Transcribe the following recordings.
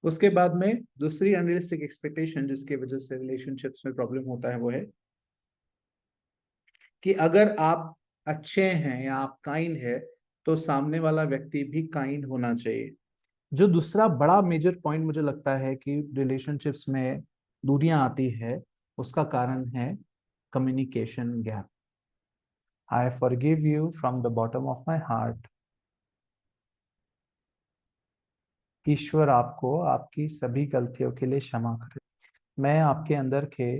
उसके बाद में दूसरी अनरियलिस्टिक एक्सपेक्टेशन जिसकी वजह से रिलेशनशिप्स में प्रॉब्लम होता है वो है कि अगर आप अच्छे हैं या आप काइंड है तो सामने वाला व्यक्ति भी काइंड होना चाहिए। जो दूसरा बड़ा मेजर पॉइंट मुझे लगता है कि रिलेशनशिप्स में दूरियां आती है, उसका कारण है कम्युनिकेशन गैप। I forgive you from the bottom of my heart. ईश्वर आपको आपकी सभी गलतियों के लिए क्षमा करे। मैं आपके अंदर के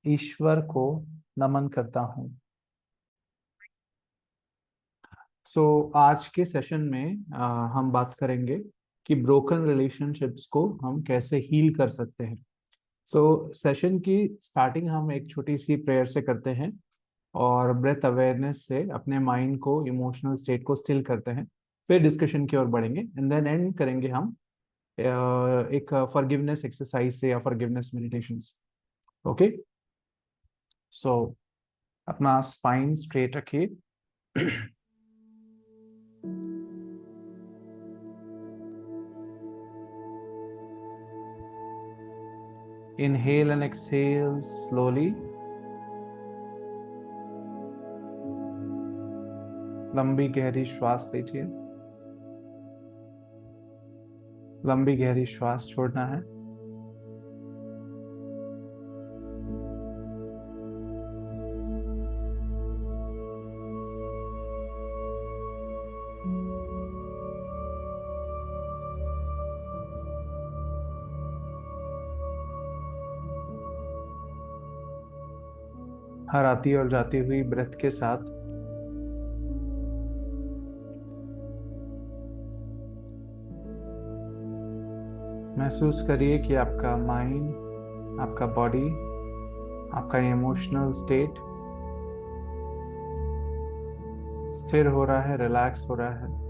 ईश्वर को नमन करता हूँ। आज के सेशन में हम बात करेंगे कि ब्रोकन रिलेशनशिप्स को हम कैसे हील कर सकते हैं। सेशन की स्टार्टिंग हम एक छोटी सी प्रेयर से करते हैं और ब्रेथ अवेयरनेस से अपने माइंड को, इमोशनल स्टेट को स्टिल करते हैं। फिर डिस्कशन की ओर बढ़ेंगे एंड देन एंड करेंगे हम एक फॉरगिवनेस एक्सरसाइज से या फॉरगिवनेस मेडिटेशन से। ओके, सो अपना स्पाइन स्ट्रेट रखिए। Inhale and exhale slowly. लंबी गहरी श्वास लीजिए। लंबी गहरी श्वास छोड़ना है। हर आती और जाती हुई ब्रेथ के साथ महसूस करिए कि आपका माइंड, आपका बॉडी, आपका इमोशनल स्टेट स्थिर हो रहा है, रिलैक्स हो रहा है।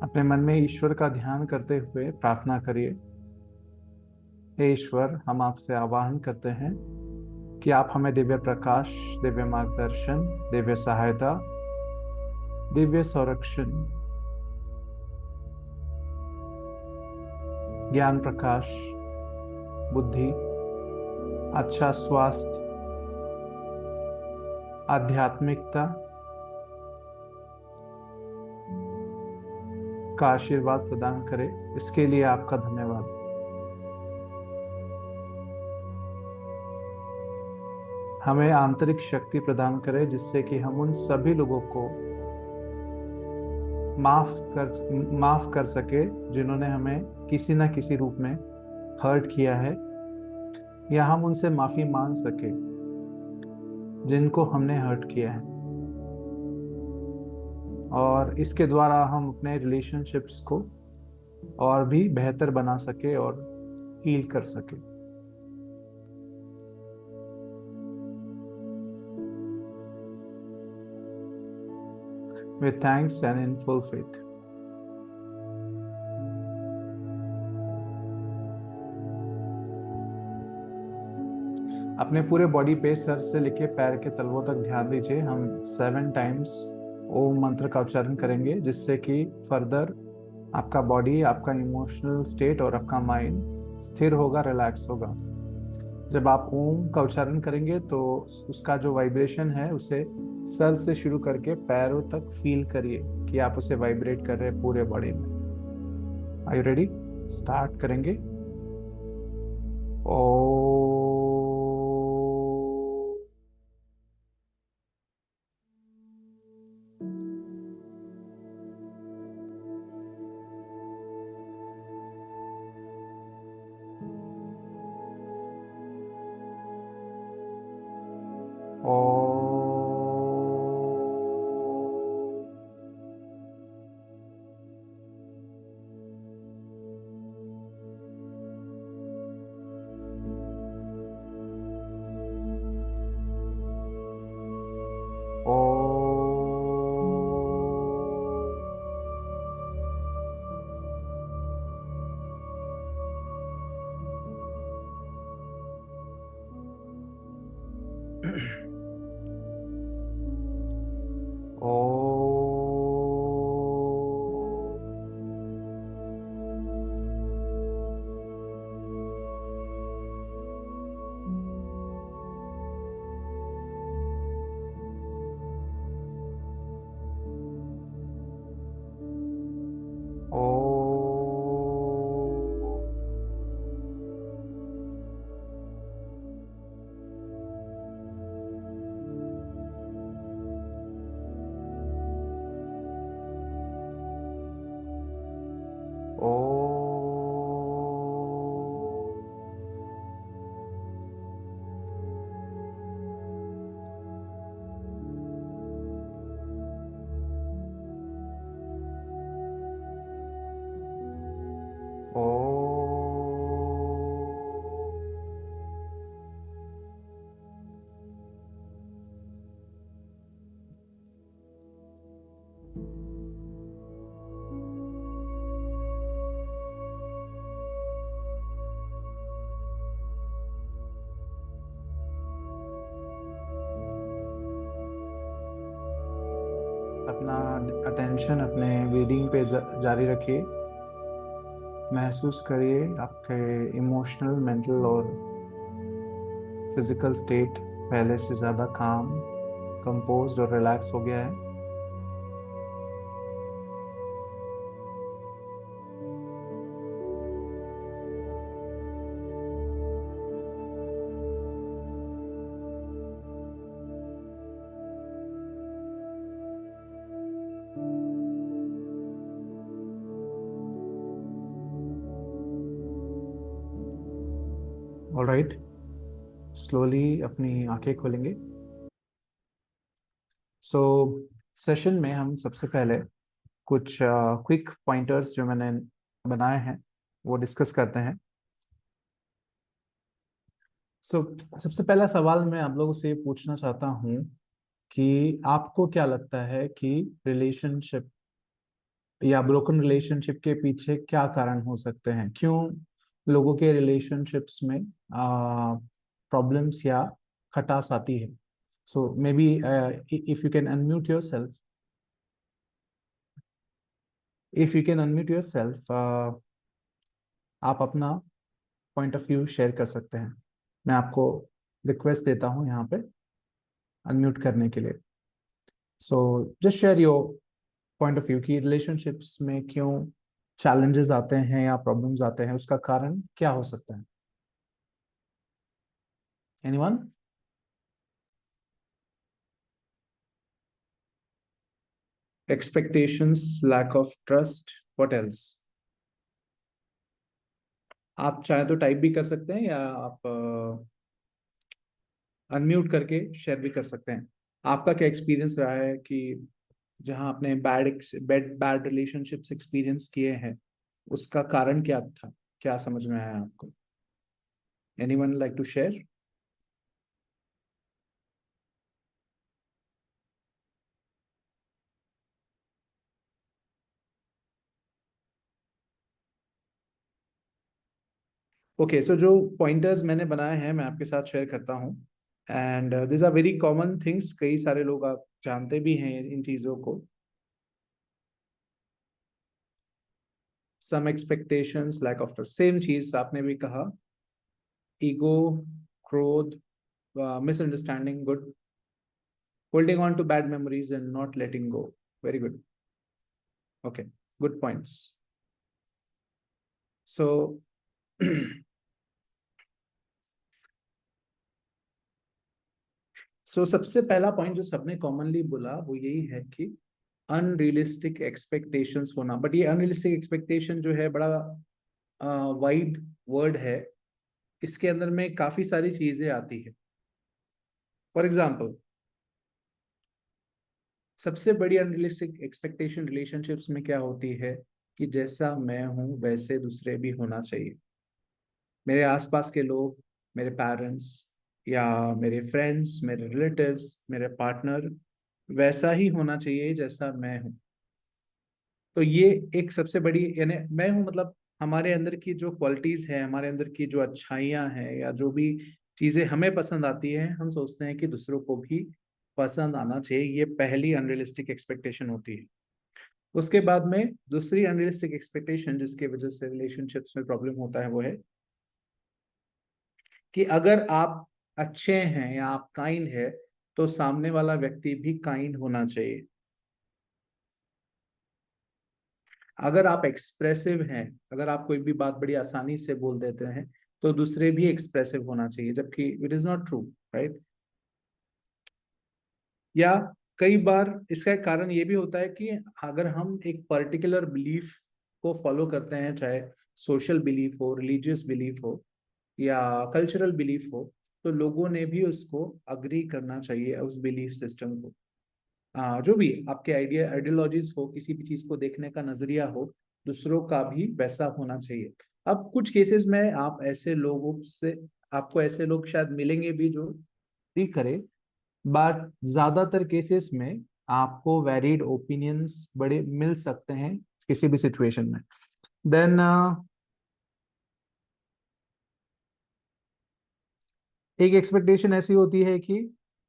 अपने मन में ईश्वर का ध्यान करते हुए प्रार्थना करिए। हे ईश्वर, हम आपसे आवाहन करते हैं कि आप हमें दिव्य प्रकाश, दिव्य मार्गदर्शन, दिव्य सहायता, दिव्य संरक्षण, ज्ञान प्रकाश, बुद्धि, अच्छा स्वास्थ्य, आध्यात्मिकता का आशीर्वाद प्रदान करें। इसके लिए आपका धन्यवाद। हमें आंतरिक शक्ति प्रदान करें जिससे कि हम उन सभी लोगों को माफ कर सके जिन्होंने हमें किसी ना किसी रूप में हर्ट किया है, या हम उनसे माफी मांग सके जिनको हमने हर्ट किया है, और इसके द्वारा हम अपने रिलेशनशिप्स को और भी बेहतर बना सके और हील कर सके। With thanks and in full faith. अपने पूरे बॉडी पे सर से लेके पैर के तलवों तक ध्यान दीजिए। हम 7 टाइम्स ओम मंत्र का उच्चारण करेंगे जिससे कि फर्दर आपका बॉडी, आपका इमोशनल स्टेट और आपका माइंड स्थिर होगा, रिलैक्स होगा। जब आप ओम का उच्चारण करेंगे तो उसका जो वाइब्रेशन है उसे सर से शुरू करके पैरों तक फील करिए कि आप उसे वाइब्रेट कर रहे हैं पूरे बॉडी में। Are you ready? स्टार्ट करेंगे। ओ ओ ओ ओ ओ ओ अपना अटेंशन अपने ब्रीदिंग पे जारी रखिए। महसूस करिए आपके इमोशनल, मेंटल और फिजिकल स्टेट पहले से ज़्यादा काम, कंपोज्ड और रिलैक्स हो गया है। ऑलराइट, स्लोली अपनी आंखें खोलेंगे। सो सेशन में हम सबसे पहले कुछ क्विक पॉइंटर्स जो मैंने बनाए हैं वो डिस्कस करते हैं। सो सबसे पहला सवाल मैं आप लोगों से पूछना चाहता हूँ कि आपको क्या लगता है कि रिलेशनशिप या ब्रोकन रिलेशनशिप के पीछे क्या कारण हो सकते हैं? क्यों लोगों के रिलेशनशिप्स में प्रॉब्लम्स या खटास आती है? So maybe if you can unmute yourself, if you can unmute yourself, आप अपना पॉइंट ऑफ व्यू शेयर कर सकते हैं। मैं आपको रिक्वेस्ट देता हूँ यहाँ पे अनम्यूट करने के लिए। So just share your point of view कि रिलेशनशिप्स में क्यों चैलेंजेस आते हैं या प्रॉब्लम्स आते हैं, उसका कारण क्या हो सकता है? Anyone? Expectations, lack of trust, what else? आप चाहे तो टाइप भी कर सकते हैं या आप अनम्यूट करके शेयर भी कर सकते हैं। आपका क्या एक्सपीरियंस रहा है कि जहां आपने बैड बैड रिलेशनशिप्स एक्सपीरियंस किए हैं, उसका कारण क्या था? क्या समझ में आया आपको? Anyone like to share? Okay, so जो पॉइंटर्स मैंने बनाए हैं मैं आपके साथ शेयर करता हूँ। And this are very common things, कई सारे लोग आप जानते भी हैं इन चीज़ों को। Some expectations, lack of trust, same चीज आपने भी कहा। ईगो, क्रोध, misunderstanding, good. Holding on to bad memories and not letting go, very good. Okay, good points. So so सबसे पहला पॉइंट जो सबने कॉमनली बोला वो यही है कि अनरियलिस्टिक एक्सपेक्टेशंस होना। बट ये अनरियलिस्टिक एक्सपेक्टेशन जो है बड़ा वाइड वर्ड है, इसके अंदर में काफी सारी चीजें आती है। फॉर एग्जाम्पल, सबसे बड़ी अनरियलिस्टिक एक्सपेक्टेशन रिलेशनशिप्स में क्या होती है कि जैसा मैं हूं वैसे दूसरे भी होना चाहिए। मेरे आसपास के लोग, मेरे पेरेंट्स या मेरे फ्रेंड्स, मेरे रिलेटिव्स, मेरे पार्टनर वैसा ही होना चाहिए जैसा मैं हूं। तो ये एक सबसे बड़ी, यानी मैं हूं मतलब हमारे अंदर की जो क्वालिटीज है, हमारे अंदर की जो अच्छाइयां हैं या जो भी चीजें हमें पसंद आती है, हम सोचते हैं कि दूसरों को भी पसंद आना चाहिए। ये पहली अनरियलिस्टिक एक्सपेक्टेशन होती है। उसके बाद में दूसरी अनरियलिस्टिक एक्सपेक्टेशन जिसकी वजह से रिलेशनशिप्स में प्रॉब्लम होता है वो है कि अगर आप अच्छे हैं या आप काइंड है तो सामने वाला व्यक्ति भी काइंड होना चाहिए। अगर आप एक्सप्रेसिव हैं, अगर आप कोई भी बात बड़ी आसानी से बोल देते हैं तो दूसरे भी एक्सप्रेसिव होना चाहिए, जबकि it is not true, right. या कई बार इसका एक कारण ये भी होता है कि अगर हम एक पर्टिकुलर बिलीफ को फॉलो करते हैं, चाहे सोशल बिलीफ हो, रिलीजियस बिलीफ हो या कल्चरल बिलीफ हो, तो लोगों ने भी उसको अग्री करना चाहिए, उस बिलीफ सिस्टम को। जो भी आपके आइडियोलॉजीज हो, किसी भी चीज को देखने का नजरिया हो, दूसरों का भी वैसा होना चाहिए। अब कुछ केसेस में आप ऐसे लोगों से, आपको ऐसे लोग शायद मिलेंगे भी जो भी करे, बट ज्यादातर केसेस में आपको वैलिड ओपिनियंस बड़े मिल सकते हैं किसी भी सिचुएशन में। देन एक एक्सपेक्टेशन ऐसी होती है कि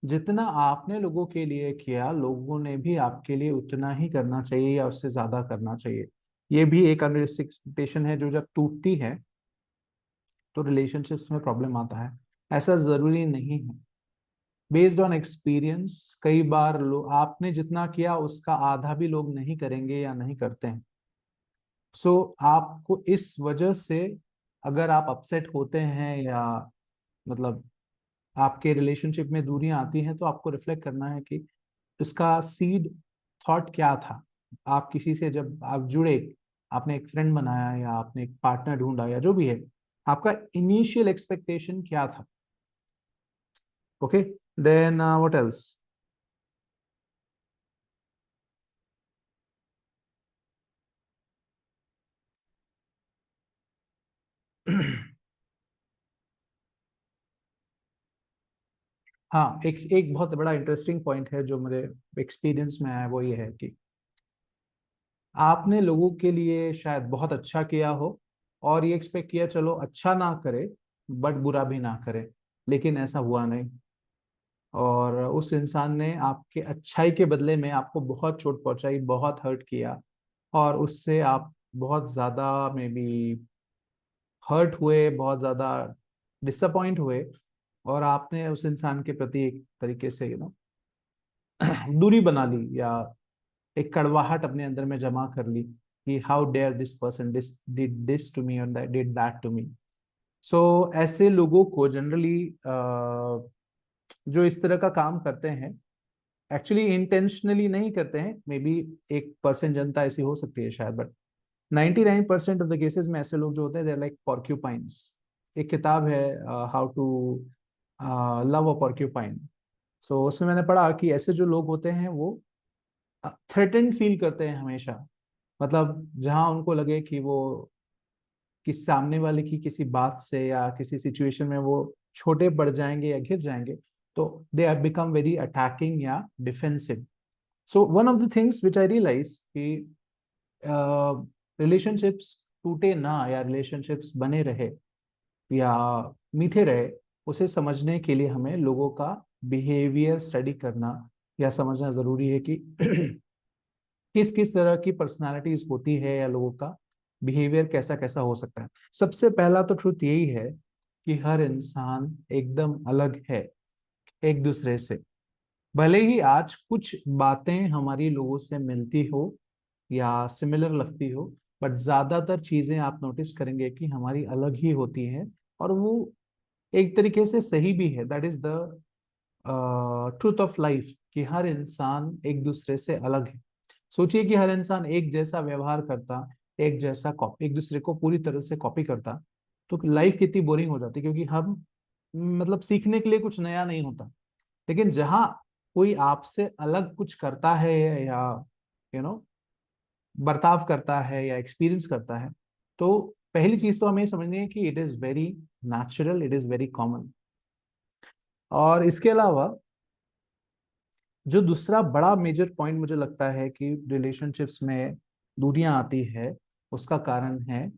जितना आपने लोगों के लिए किया, लोगों ने भी आपके लिए उतना ही करना चाहिए या उससे ज्यादा करना चाहिए। ये भी एक अनरियलिस्टिक एक्सपेक्टेशन है जो जब टूटती है तो रिलेशनशिप्स में प्रॉब्लम आता है। ऐसा जरूरी नहीं है। बेस्ड ऑन एक्सपीरियंस कई बार आपने जितना किया उसका आधा भी लोग नहीं करेंगे या नहीं करते हैं। सो आपको इस वजह से, अगर आप अपसेट होते हैं या मतलब आपके रिलेशनशिप में दूरियां आती हैं, तो आपको रिफ्लेक्ट करना है कि इसका सीड थॉट क्या था। आप किसी से जब आप जुड़े, आपने एक फ्रेंड बनाया या आपने एक पार्टनर ढूंढा या जो भी है, आपका इनिशियल एक्सपेक्टेशन क्या था। Okay, then what else. हाँ, एक एक बहुत बड़ा इंटरेस्टिंग पॉइंट है जो मेरे एक्सपीरियंस में आया, वो ये है कि आपने लोगों के लिए शायद बहुत अच्छा किया हो और ये एक्सपेक्ट किया चलो अच्छा ना करे बट बुरा भी ना करे, लेकिन ऐसा हुआ नहीं। और उस इंसान ने आपके अच्छाई के बदले में आपको बहुत चोट पहुंचाई, बहुत हर्ट किया, और उससे आप बहुत ज्यादा मे बी हर्ट हुए, बहुत ज्यादा डिसअपॉइंट हुए, और आपने उस इंसान के प्रति एक तरीके से दूरी बना ली या एक कड़वाहट अपने अंदर में जमा कर ली कि how dare this person did this to me और did that to me. So ऐसे लोगों को जनरली जो इस तरह का काम करते हैं, एक्चुअली इंटेंशनली नहीं करते हैं, मे बी 1% जनता ऐसी हो सकती है शायद, बट 99% ऑफ द केसेस में ऐसे लोग जो होते हैं, दे आर लाइक पॉर्क्यूपाइंस। एक किताब है how to love a porcupine. So उसमें मैंने पढ़ा कि ऐसे जो लोग होते हैं वो थ्रेटेंड फील करते हैं हमेशा। मतलब जहां उनको लगे कि वो किस सामने वाले की किसी बात से या किसी सिचुएशन में वो छोटे पड़ जाएंगे या घिर जाएंगे, तो they are become very attacking या defensive. So one of the things which I realise कि रिलेशनशिप्स टूटे ना या रिलेशनशिप्स बने रहे या मीठे रहे, उसे समझने के लिए हमें लोगों का बिहेवियर स्टडी करना या समझना जरूरी है कि किस किस तरह की पर्सनालिटीज होती है या लोगों का बिहेवियर कैसा कैसा हो सकता है। सबसे पहला तो ट्रुथ यही है कि हर इंसान एकदम अलग है एक दूसरे से। भले ही आज कुछ बातें हमारी लोगों से मिलती हो या सिमिलर लगती हो, बट ज्यादातर चीजें आप नोटिस करेंगे कि हमारी अलग ही होती हैं, और वो एक तरीके से सही भी है। That is the truth of life कि हर इंसान एक दूसरे से अलग है। सोचिए कि हर इंसान एक जैसा व्यवहार करता, एक जैसा कॉपी, एक दूसरे को पूरी तरह से कॉपी करता, तो लाइफ कितनी बोरिंग हो जाती, क्योंकि हम मतलब सीखने के लिए कुछ नया नहीं होता। लेकिन जहाँ कोई आपसे अलग कुछ करता है या बर्ताव करता है या एक्सपीरियंस करता है, तो पहली चीज तो हमें समझनी है कि it is very natural, it is very common. और इसके अलावा जो दूसरा बड़ा मेजर पॉइंट मुझे लगता है कि रिलेशनशिप्स में दूरियां आती है, उसका कारण है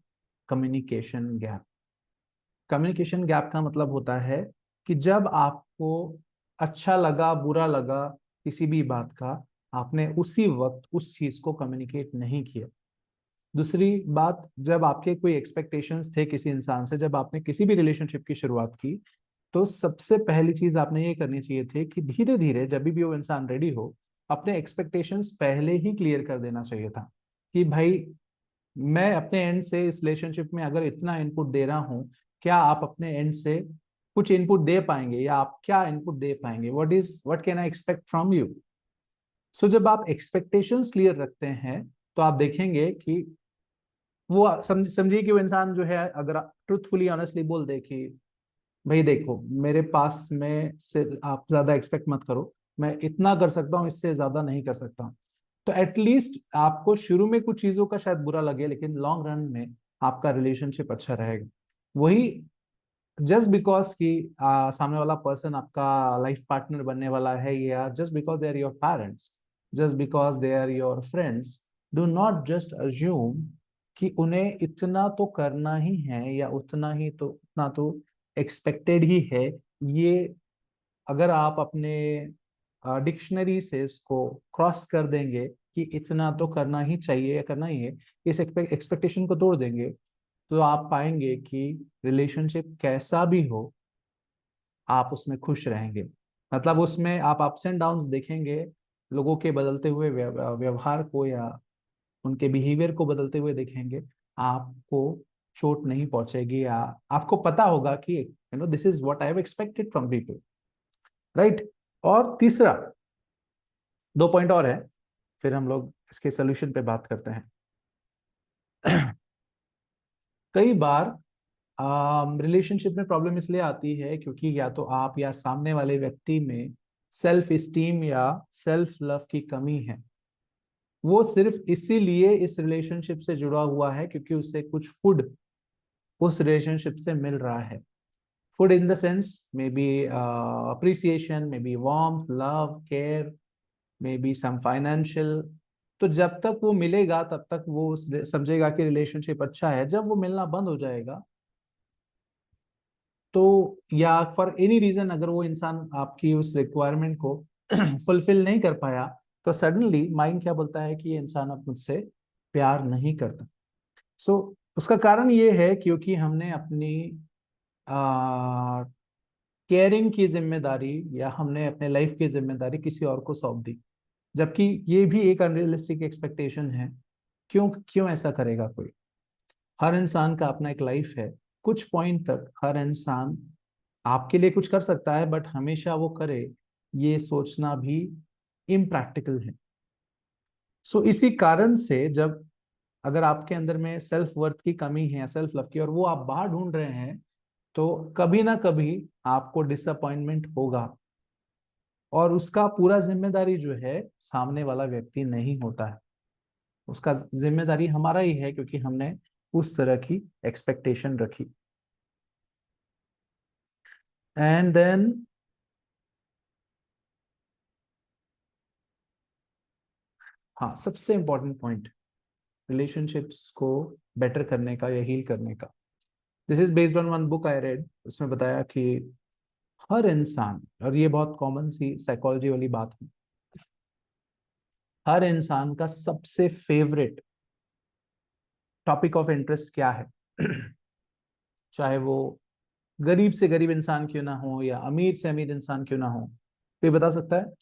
कम्युनिकेशन गैप। कम्युनिकेशन गैप का मतलब होता है कि जब आपको अच्छा लगा बुरा लगा किसी भी बात का, आपने उसी वक्त उस चीज को कम्युनिकेट नहीं किया। दूसरी बात, जब आपके कोई एक्सपेक्टेशंस थे किसी इंसान से, जब आपने किसी भी रिलेशनशिप की शुरुआत की, तो सबसे पहली चीज आपने ये करनी चाहिए थी कि धीरे धीरे जब भी वो इंसान रेडी हो, अपने एक्सपेक्टेशंस पहले ही क्लियर कर देना चाहिए था कि भाई मैं अपने एंड से इस रिलेशनशिप में अगर इतना इनपुट दे रहा हूँ, क्या आप अपने एंड से कुछ इनपुट दे पाएंगे, या आप क्या इनपुट दे पाएंगे, what can I expect from you. So जब आप एक्सपेक्टेशंस क्लियर रखते हैं, तो आप देखेंगे कि वो समझिए कि वो इंसान जो है, अगर ट्रूथफुली ऑनेस्टली बोल दे कि भाई देखो, मेरे पास में से आप ज्यादा एक्सपेक्ट मत करो, मैं इतना कर सकता हूँ, इससे ज्यादा नहीं कर सकता हूँ। तो एटलीस्ट आपको शुरू में कुछ चीजों का शायद बुरा लगे, लेकिन लॉन्ग रन में आपका रिलेशनशिप अच्छा रहेगा। वही, जस्ट बिकॉज कि सामने वाला पर्सन आपका लाइफ पार्टनर बनने वाला है, या just because they are your parents, just because they are your friends, do not just assume कि उन्हें इतना तो करना ही है, या उतना तो एक्सपेक्टेड ही है। ये अगर आप अपने डिक्शनरी से इसको क्रॉस कर देंगे कि इतना तो करना ही चाहिए या करना ही है, इस एक्सपेक्टेशन को तोड़ देंगे, तो आप पाएंगे कि रिलेशनशिप कैसा भी हो, आप उसमें खुश रहेंगे। मतलब उसमें आप अप्स एंड डाउन्स देखेंगे, लोगों के बदलते हुए व्यवहार को, या उनके बिहेवियर को बदलते हुए देखेंगे, आपको चोट नहीं पहुंचेगी, या आपको पता होगा कि this is what I have expected from people, right. और तीसरा, दो पॉइंट और है, फिर हम लोग इसके सोल्यूशन पे बात करते हैं। कई बार रिलेशनशिप में प्रॉब्लम इसलिए आती है क्योंकि या तो आप या सामने वाले व्यक्ति में सेल्फ स्टीम या सेल्फ लव की कमी है। वो सिर्फ इसीलिए इस रिलेशनशिप से जुड़ा हुआ है क्योंकि उससे कुछ फूड उस रिलेशनशिप से मिल रहा है। Food in the sense, maybe appreciation, maybe warmth, love, care, maybe some financial. तो जब तक वो मिलेगा तब तक वो समझेगा कि रिलेशनशिप अच्छा है। जब वो मिलना बंद हो जाएगा, तो या फॉर एनी रीजन अगर वो इंसान आपकी उस रिक्वायरमेंट को फुलफिल नहीं कर पाया, तो सडनली माइंड क्या बोलता है कि ये इंसान अब मुझसे प्यार नहीं करता। सो उसका कारण ये है क्योंकि हमने अपनी केयरिंग की जिम्मेदारी, या हमने अपने लाइफ की जिम्मेदारी किसी और को सौंप दी, जबकि ये भी एक अनरियलिस्टिक एक्सपेक्टेशन है। क्यों क्यों ऐसा करेगा कोई? हर इंसान का अपना एक लाइफ है। कुछ पॉइंट तक हर इंसान आपके लिए कुछ कर सकता है, बट हमेशा वो करे, ये सोचना भी इम्प्रैक्टिकल है। सो इसी कारण से, जब अगर आपके अंदर में सेल्फ वर्थ की कमी है, सेल्फ लव की, और वो आप बाहर ढूंढ रहे हैं, तो कभी ना कभी आपको डिसअपॉइंटमेंट होगा। और उसका पूरा जिम्मेदारी जो है सामने वाला व्यक्ति नहीं होता है, उसका जिम्मेदारी हमारा ही है, क्योंकि हमने उस तरह की एक्सपेक्टेशन रखी। एंड देन, हाँ, सबसे इंपॉर्टेंट पॉइंट रिलेशनशिप्स को बेटर करने का या हील करने का, this is based on one book I read. उसमें बताया कि हर इंसान, और ये बहुत कॉमन सी साइकोलॉजी वाली बात है, हर इंसान का सबसे फेवरेट टॉपिक ऑफ इंटरेस्ट क्या है? चाहे वो गरीब से गरीब इंसान क्यों ना हो, या अमीर से अमीर इंसान क्यों ना हो, तो ये बता सकता है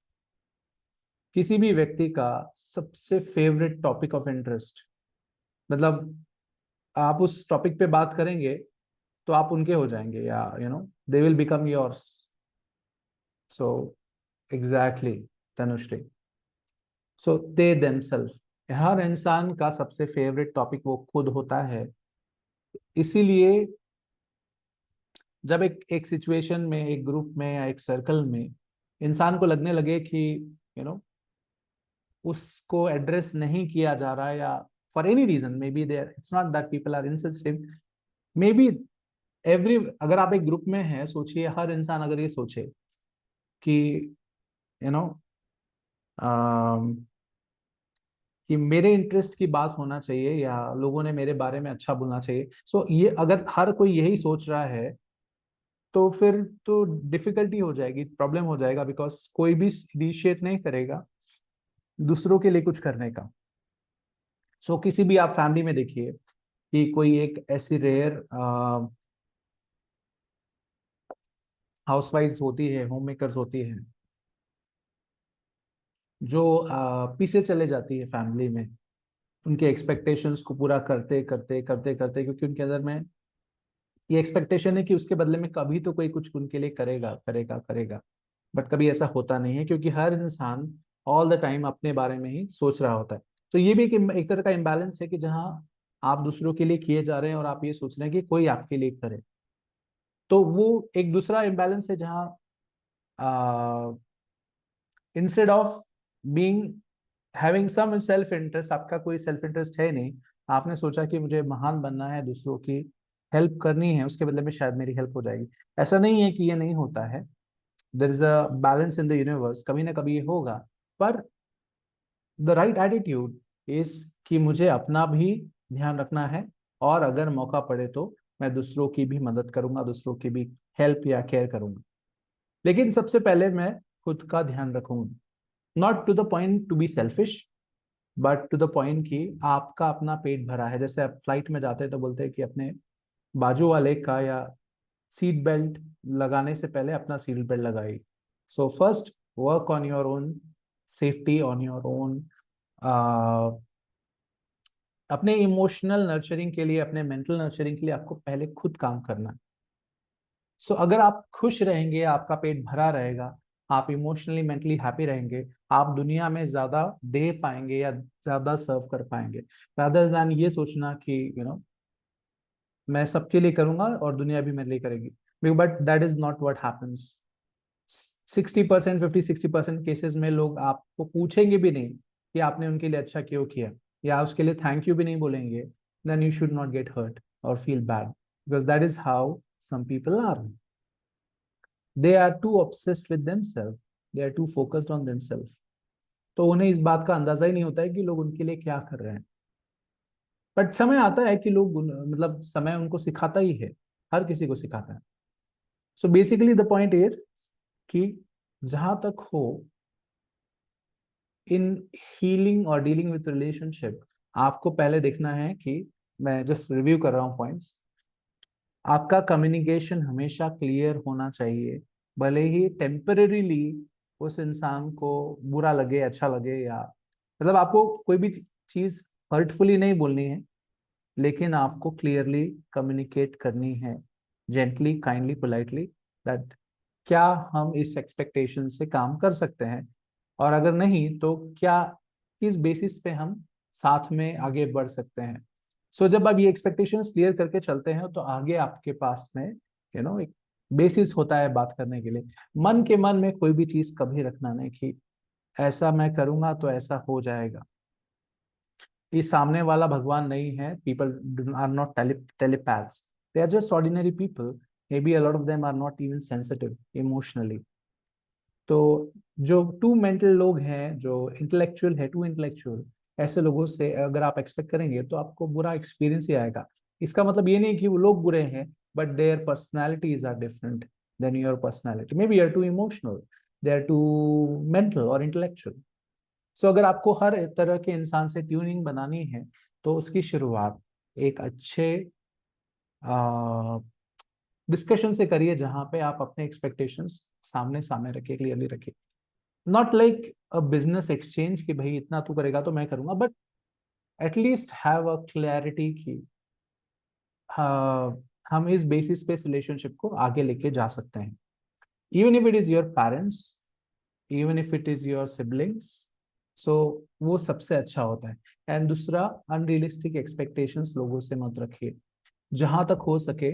किसी भी व्यक्ति का सबसे फेवरेट टॉपिक ऑफ इंटरेस्ट, मतलब आप उस टॉपिक पे बात करेंगे तो आप उनके हो जाएंगे, या they will become yours. So exactly, Tanushree. So they themself, हर इंसान का सबसे फेवरेट टॉपिक वो खुद होता है। इसीलिए जब एक एक सिचुएशन में, एक ग्रुप में, या एक सर्कल में इंसान को लगने लगे कि यू नो उसको एड्रेस नहीं किया जा रहा है, या for any reason, maybe there, it's not that people are insensitive, maybe every, अगर आप एक ग्रुप में हैं, सोचिए हर इंसान अगर ये सोचे कि यू नो कि मेरे इंटरेस्ट की बात होना चाहिए, या लोगों ने मेरे बारे में अच्छा बोलना चाहिए। सो ये अगर हर कोई यही सोच रहा है, तो फिर तो डिफिकल्टी हो जाएगी, प्रॉब्लम हो जाएगा, बिकॉज कोई भी इनिशिएट नहीं करेगा दूसरों के लिए कुछ करने का। सो किसी भी आप फैमिली में देखिए कि कोई एक ऐसी रेयर हाउसवाइफ्स होती है, होम मेकर्स होती है, जो पीछे चले जाती है फैमिली में, उनके एक्सपेक्टेशंस को पूरा करते करते करते करते, क्योंकि उनके अंदर में ये एक्सपेक्टेशन है कि उसके बदले में कभी तो कोई कुछ उनके लिए करेगा करेगा करेगा। बट कभी ऐसा होता नहीं है, क्योंकि हर इंसान ऑल द टाइम अपने बारे में ही सोच रहा होता है। तो ये भी एक तरह का इम्बैलेंस है कि जहाँ आप दूसरों के लिए किए जा रहे हैं और आप ये सोच रहे हैं कि कोई आपके लिए करे। तो वो एक दूसरा इम्बैलेंस है, जहाँ instead of being having some self interest, आपका कोई सेल्फ इंटरेस्ट है नहीं, आपने सोचा कि मुझे महान बनना है, दूसरों की हेल्प करनी है, उसके बदले में शायद मेरी हेल्प हो जाएगी। ऐसा नहीं है कि ये नहीं होता है, there is a balance in the universe, कभी ना कभी ये होगा। पर द राइट एटीट्यूड इज कि मुझे अपना भी ध्यान रखना है, और अगर मौका पड़े तो मैं दूसरों की भी मदद करूंगा, दूसरों की भी हेल्प या केयर करूंगा। लेकिन सबसे पहले मैं खुद का ध्यान रखूंगा, not to the point to be selfish, but to the point कि आपका अपना पेट भरा है। जैसे आप फ्लाइट में जाते हैं तो बोलते हैं कि अपने बाजू वाले का या सीट बेल्ट लगाने से पहले अपना सीट बेल्ट लगाइए। So first work on your own safety, on your own, अपने इमोशनल नर्चरिंग के लिए, अपने मेंटल नर्चरिंग के लिए आपको पहले खुद काम करना है। सो अगर आप खुश रहेंगे, आपका पेट भरा रहेगा, आप इमोशनली मेंटली हैप्पी रहेंगे, आप दुनिया में ज्यादा दे पाएंगे या ज्यादा सर्व कर पाएंगे, रादर देन ये सोचना कि मैं सबके लिए करूंगा और दुनिया भी मेरे लिए करेगी। But that is not what happens. 60%, 50-60% cases में लोग आपको पूछेंगे भी नहीं कि आपने उनके लिए अच्छा क्यों किया, या उसके लिए थैंक यू भी नहीं बोलेंगे। Then you should not get hurt और feel bad, because that is how some people are. They are too obsessed with themself, they are too focused on themself. तो उन्हें इस बात का अंदाजा ही नहीं होता है कि लोग उनके लिए क्या कर रहे हैं। बट समय आता है कि लोग मतलब समय उनको सिखाता ही है, हर किसी को सिखाता है। So basically the point is कि जहां तक हो इन हीलिंग और डीलिंग विथ रिलेशनशिप, आपको पहले देखना है कि, मैं जस्ट रिव्यू कर रहा हूँ पॉइंट्स, आपका कम्युनिकेशन हमेशा क्लियर होना चाहिए। भले ही टेम्परेरीली उस इंसान को बुरा लगे, अच्छा लगे, या मतलब आपको कोई भी चीज हर्टफुली नहीं बोलनी है, लेकिन आपको क्लियरली कम्युनिकेट करनी है, जेंटली, काइंडली, पोलाइटली, दैट क्या हम इस एक्सपेक्टेशन से काम कर सकते हैं, और अगर नहीं तो क्या, किस बेसिस पे हम साथ में आगे बढ़ सकते हैं। सो जब आप ये एक्सपेक्टेशंस क्लियर करके चलते हैं तो आगे आपके पास में एक बेसिस होता है बात करने के लिए। मन के मन में कोई भी चीज कभी रखना नहीं कि ऐसा मैं करूंगा तो ऐसा हो जाएगा। ये सामने वाला भगवान नहीं है, people are not telepaths, they are just ordinary people, maybe a lot of them are not even sensitive emotionally. तो जो टू मेंटल लोग हैं, जो इंटेलेक्चुअल है, टू इंटेलेक्चुअल, ऐसे लोगों से अगर आप एक्सपेक्ट करेंगे तो आपको बुरा एक्सपीरियंस ही आएगा। इसका मतलब ये नहीं कि वो लोग बुरे हैं, but their personalities are different than your personality. Maybe are too emotional, they are too mental और इंटेलेक्चुअल। सो अगर आपको हर तरह के इंसान से ट्यूनिंग बनानी है, तो उसकी शुरुआत एक अच्छे डिस्कशन से करिए, जहां पे आप अपने एक्सपेक्टेशंस सामने सामने रखिए, क्लियरली रखिए। Not like a business exchange कि भाई इतना तू करेगा तो मैं करूंगा, but at least have a clarity कि हम इस बेसिस पे रिलेशनशिप को आगे लेके जा सकते हैं, even if it is your parents, even if it is your siblings. So वो सबसे अच्छा होता है। एंड दूसरा, अनरियलिस्टिक एक्सपेक्टेशंस लोगों से मत रखिए। जहां तक हो सके,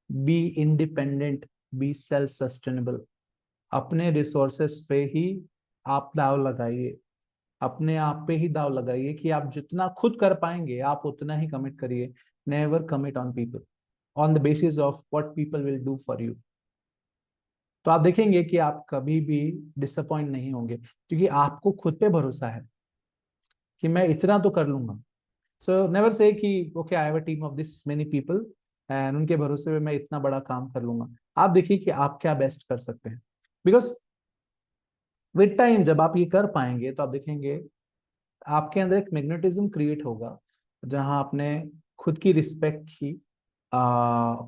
be independent, be self sustainable. अपने रिसोर्सेस पे ही आप दाव लगाइए, अपने आप पे ही दाव लगाइए कि आप जितना खुद कर पाएंगे आप उतना ही कमिट करिए। Never commit on people on the basis of what people will do for you. तो आप देखेंगे कि आप कभी भी डिसअपॉइंट नहीं होंगे, क्योंकि आपको खुद पे भरोसा है कि मैं इतना तो कर लूंगा। सो नेवर से कि okay I have a team of this many people and उनके भरोसे पे मैं इतना बड़ा काम कर लूंगा। आप देखिए कि आप क्या बेस्ट कर सकते हैं, बिकॉज विद टाइम जब आप ये कर पाएंगे तो आप देखेंगे आपके अंदर एक मैग्नेटिज्म क्रिएट होगा, जहां आपने खुद की रिस्पेक्ट की,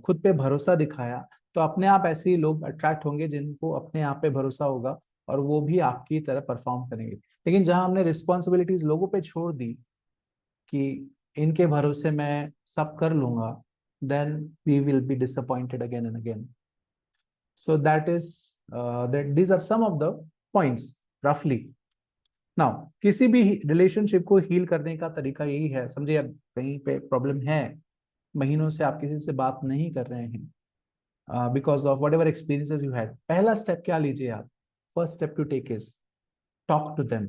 खुद पे भरोसा दिखाया, तो अपने आप ऐसे ही लोग अट्रैक्ट होंगे जिनको अपने आप पे भरोसा होगा और वो भी आपकी तरह परफॉर्म करेंगे। लेकिन जहां हमने रिस्पॉन्सिबिलिटीज लोगों पे छोड़ दी कि इनके भरोसे मैं सब कर लूंगा, then we will be disappointed again and again. So that is that these are some of the points रफली। नाउ किसी भी रिलेशनशिप को हील करने का तरीका यही है, समझिए अब कहीं पे प्रॉब्लम है, महीनों से आप किसी से बात नहीं कर रहे हैं because of whatever experiences you had, पहला स्टेप क्या लीजिए आप, first step to take is talk to them.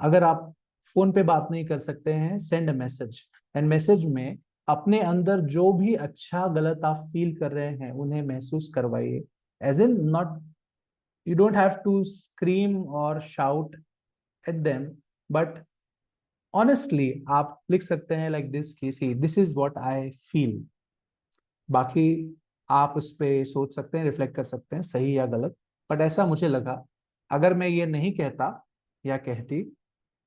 अगर आप फोन पे बात नहीं कर सकते हैं, send a message, and message में अपने अंदर जो भी अच्छा गलत आप फील कर रहे हैं उन्हें महसूस करवाइए, as in not, you don't have to scream और shout at them, but honestly आप लिख सकते हैं लाइक दिस कि see this is what I feel. बाकी आप उस पे सोच सकते हैं, रिफ्लेक्ट कर सकते हैं सही या गलत, बट ऐसा मुझे लगा, अगर मैं ये नहीं कहता या कहती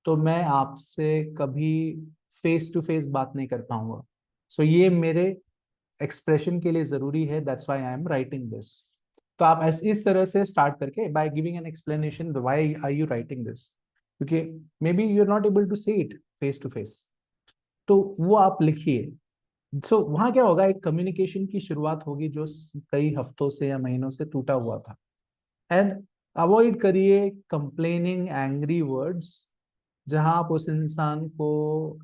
तो मैं आपसे कभी फेस टू फेस बात नहीं कर पाऊंगा। सो ये मेरे एक्सप्रेशन के लिए जरूरी है, that's why I am writing this. तो आप इस तरह से स्टार्ट करके by giving an explanation why are you writing this, क्योंकि maybe you are not able to say it face to face, तो वो आप लिखिए। सो वहां क्या होगा, एक कम्युनिकेशन की शुरुआत होगी जो कई हफ्तों से या महीनों से टूटा हुआ था। एंड अवॉइड करिए कंप्लेनिंग एंग्री वर्ड्स, जहां आप उस इंसान को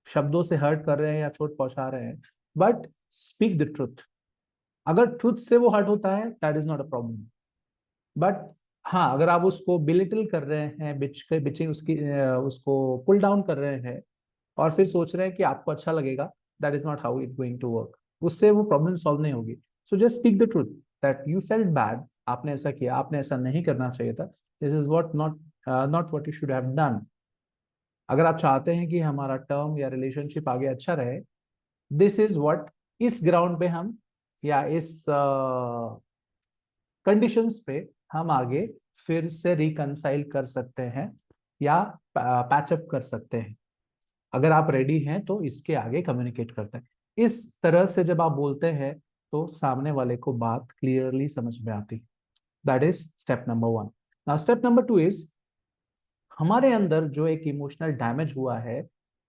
शब्दों से हर्ट कर रहे हैं या चोट पहुंचा रहे हैं, बट स्पीक द ट्रुथ। अगर ट्रुथ से वो हर्ट होता है that is not a problem, but हाँ अगर आप उसको बिलिटल कर रहे हैं, बिचिंग उसकी उसको पुल डाउन कर रहे हैं और फिर सोच रहे हैं कि आपको अच्छा लगेगा, that is not how it going to work, उससे वो प्रॉब्लम सॉल्व नहीं होगी। So just speak the truth that you felt bad, आपने ऐसा किया, आपने ऐसा नहीं करना चाहिए था, this is what not not what you should have done. अगर आप चाहते हैं कि हमारा टर्म या रिलेशनशिप आगे अच्छा रहे, दिस इज व्हाट, इस ग्राउंड पे हम या इस कंडीशंस पे हम आगे फिर से रिकनसाइल कर सकते हैं या पैचअप कर सकते हैं। अगर आप रेडी हैं तो इसके आगे कम्युनिकेट करते हैं। इस तरह से जब आप बोलते हैं तो सामने वाले को बात क्लियरली समझ में आती। That is step number 1। Now step number 2 is, हमारे अंदर जो एक इमोशनल डैमेज हुआ है